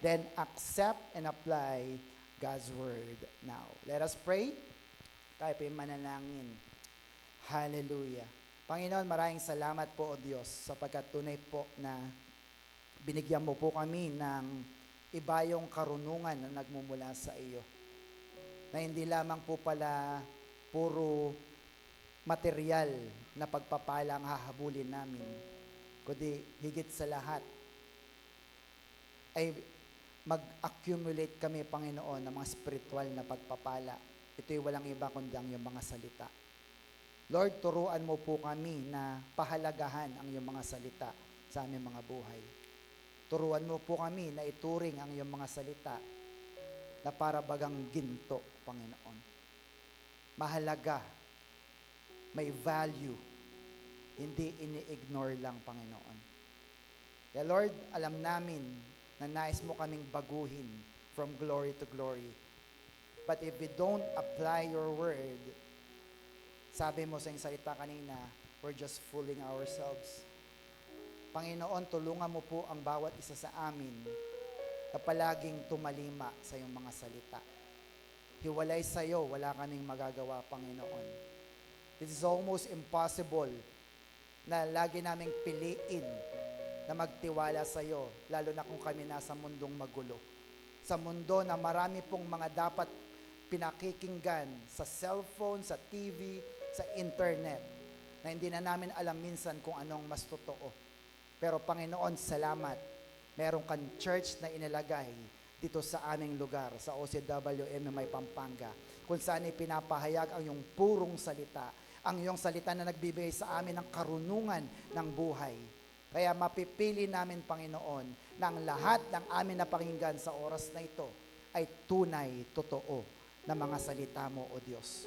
Then accept and apply God's Word now. Let us pray. Tayo po yung manalangin. Hallelujah. Panginoon, maraming salamat po, O Diyos, sapagkat tunay po na binigyan mo po kami ng ibayong karunungan na nagmumula sa iyo. Na hindi lamang po pala puro material na pagpapala ang hahabulin namin, kundi higit sa lahat ay mag-accumulate kami, Panginoon, ng mga spiritual na pagpapala. Ito'y walang iba kundi ang iyong mga salita. Lord, turuan mo po kami na pahalagahan ang iyong mga salita sa aming mga buhay. Turuan mo po kami na ituring ang iyong mga salita na para bagang ginto, Panginoon. Mahalaga, may value, hindi ini-ignore lang, Panginoon. Kaya Lord, alam namin na nais mo kaming baguhin from glory to glory. But if we don't apply your word, sabi mo sa iyong salita kanina, we're just fooling ourselves. Panginoon, tulungan mo po ang bawat isa sa amin na palaging tumalima sa iyong mga salita. Hiwalay sa iyo, wala kaming magagawa, Panginoon. It is almost impossible na lagi naming piliin na magtiwala sa iyo, lalo na kung kami nasa mundong magulo. Sa mundo na marami pong mga dapat pinakikinggan sa cellphone, sa TV, sa internet, na hindi na namin alam minsan kung anong mas totoo. Pero Panginoon, salamat. Meron kang church na inilagay dito sa aming lugar, sa OCWM May Pampanga, kung saan ipinapahayag ang iyong purong salita, ang iyong salita na nagbibigay sa amin ng karunungan ng buhay. Kaya mapipili namin, Panginoon, na ang lahat ng amin na pakinggan sa oras na ito ay tunay, totoo, na mga salita mo, O Diyos.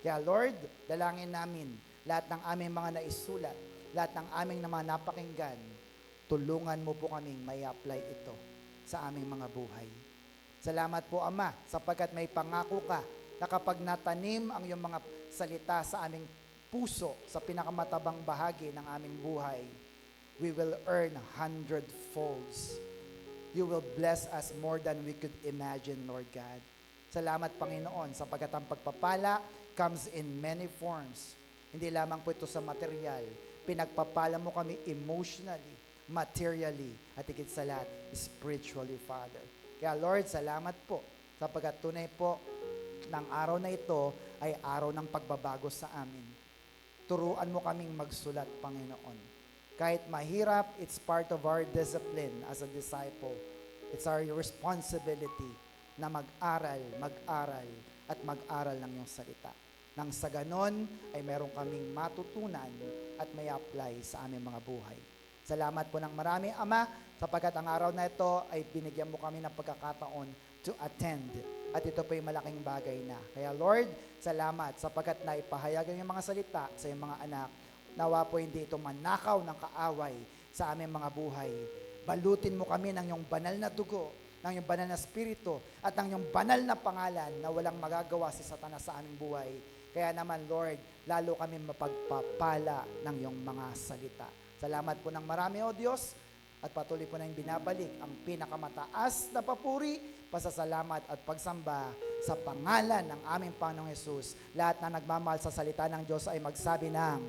Kaya Lord, dalangin namin lahat ng aming mga naisulat, lahat ng aming mga napakinggan, tulungan mo po kaming may apply ito sa aming mga buhay. Salamat po, Ama, sapagkat may pangako ka na kapag natanim ang iyong mga salita sa aming puso, sa pinakamatabang bahagi ng aming buhay, we will earn 100-folds. You will bless us more than we could imagine, Lord God. Salamat, Panginoon, sapagkat ang pagpapala comes in many forms. Hindi lamang po ito sa material. Pinagpapala mo kami emotionally, materially, at higit sa lahat, spiritually, Father. Kaya Lord, salamat po, sapagkat tunay po ng araw na ito ay araw ng pagbabago sa amin. Turuan mo kaming magsulat, Panginoon. Kahit mahirap, it's part of our discipline as a disciple. It's our responsibility na mag-aral, at mag-aral ng iyong salita. Nang sa ganon, ay meron kaming matutunan at may apply sa aming mga buhay. Salamat po ng marami, Ama, sapagkat ang araw na ito ay binigyan mo kami ng pagkakataon to attend. At ito po yung malaking bagay na. Kaya Lord, salamat sapagkat naipahayag ang iyong mga salita sa iyong mga anak. Nawa po hindi ito manakaw ng kaaway sa aming mga buhay. Balutin mo kami ng iyong banal na dugo, ng iyong banal na spirito, at ng iyong banal na pangalan na walang magagawa si Satanas sa aming buhay. Kaya naman, Lord, lalo kami mapagpapala ng iyong mga salita. Salamat po ng marami, O Diyos, at patuloy po na yung binabalik ang pinakamataas na papuri, pasasalamat at pagsamba sa pangalan ng aming Panginoong Hesus. Lahat na nagmamahal sa salita ng Diyos ay magsabi ng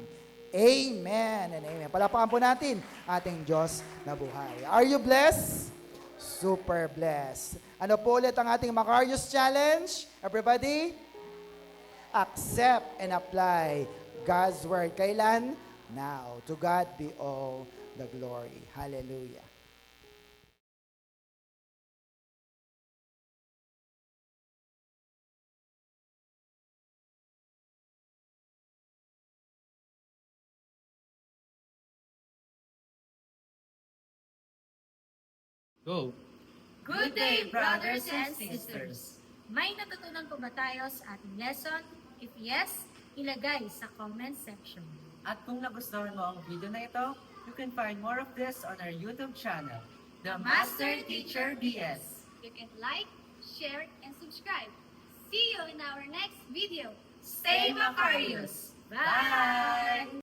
Amen and Amen. Palapakan po natin ating Diyos na buhay. Are you blessed? Super blessed. Ano po ulit ang ating Macarius Challenge? Everybody? Accept and apply God's Word. Kailan? Now. To God be all the glory. Hallelujah. Go! Good day, brothers and sisters! May natutunan po ba tayo sa ating lesson? If yes, ilagay sa comment section. At kung nagustuhan mo ang video na ito, you can find more of this on our YouTube channel, The Master Teacher BS. You can like, share, and subscribe. See you in our next video. Stay Macarius! Bye!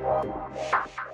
Bye!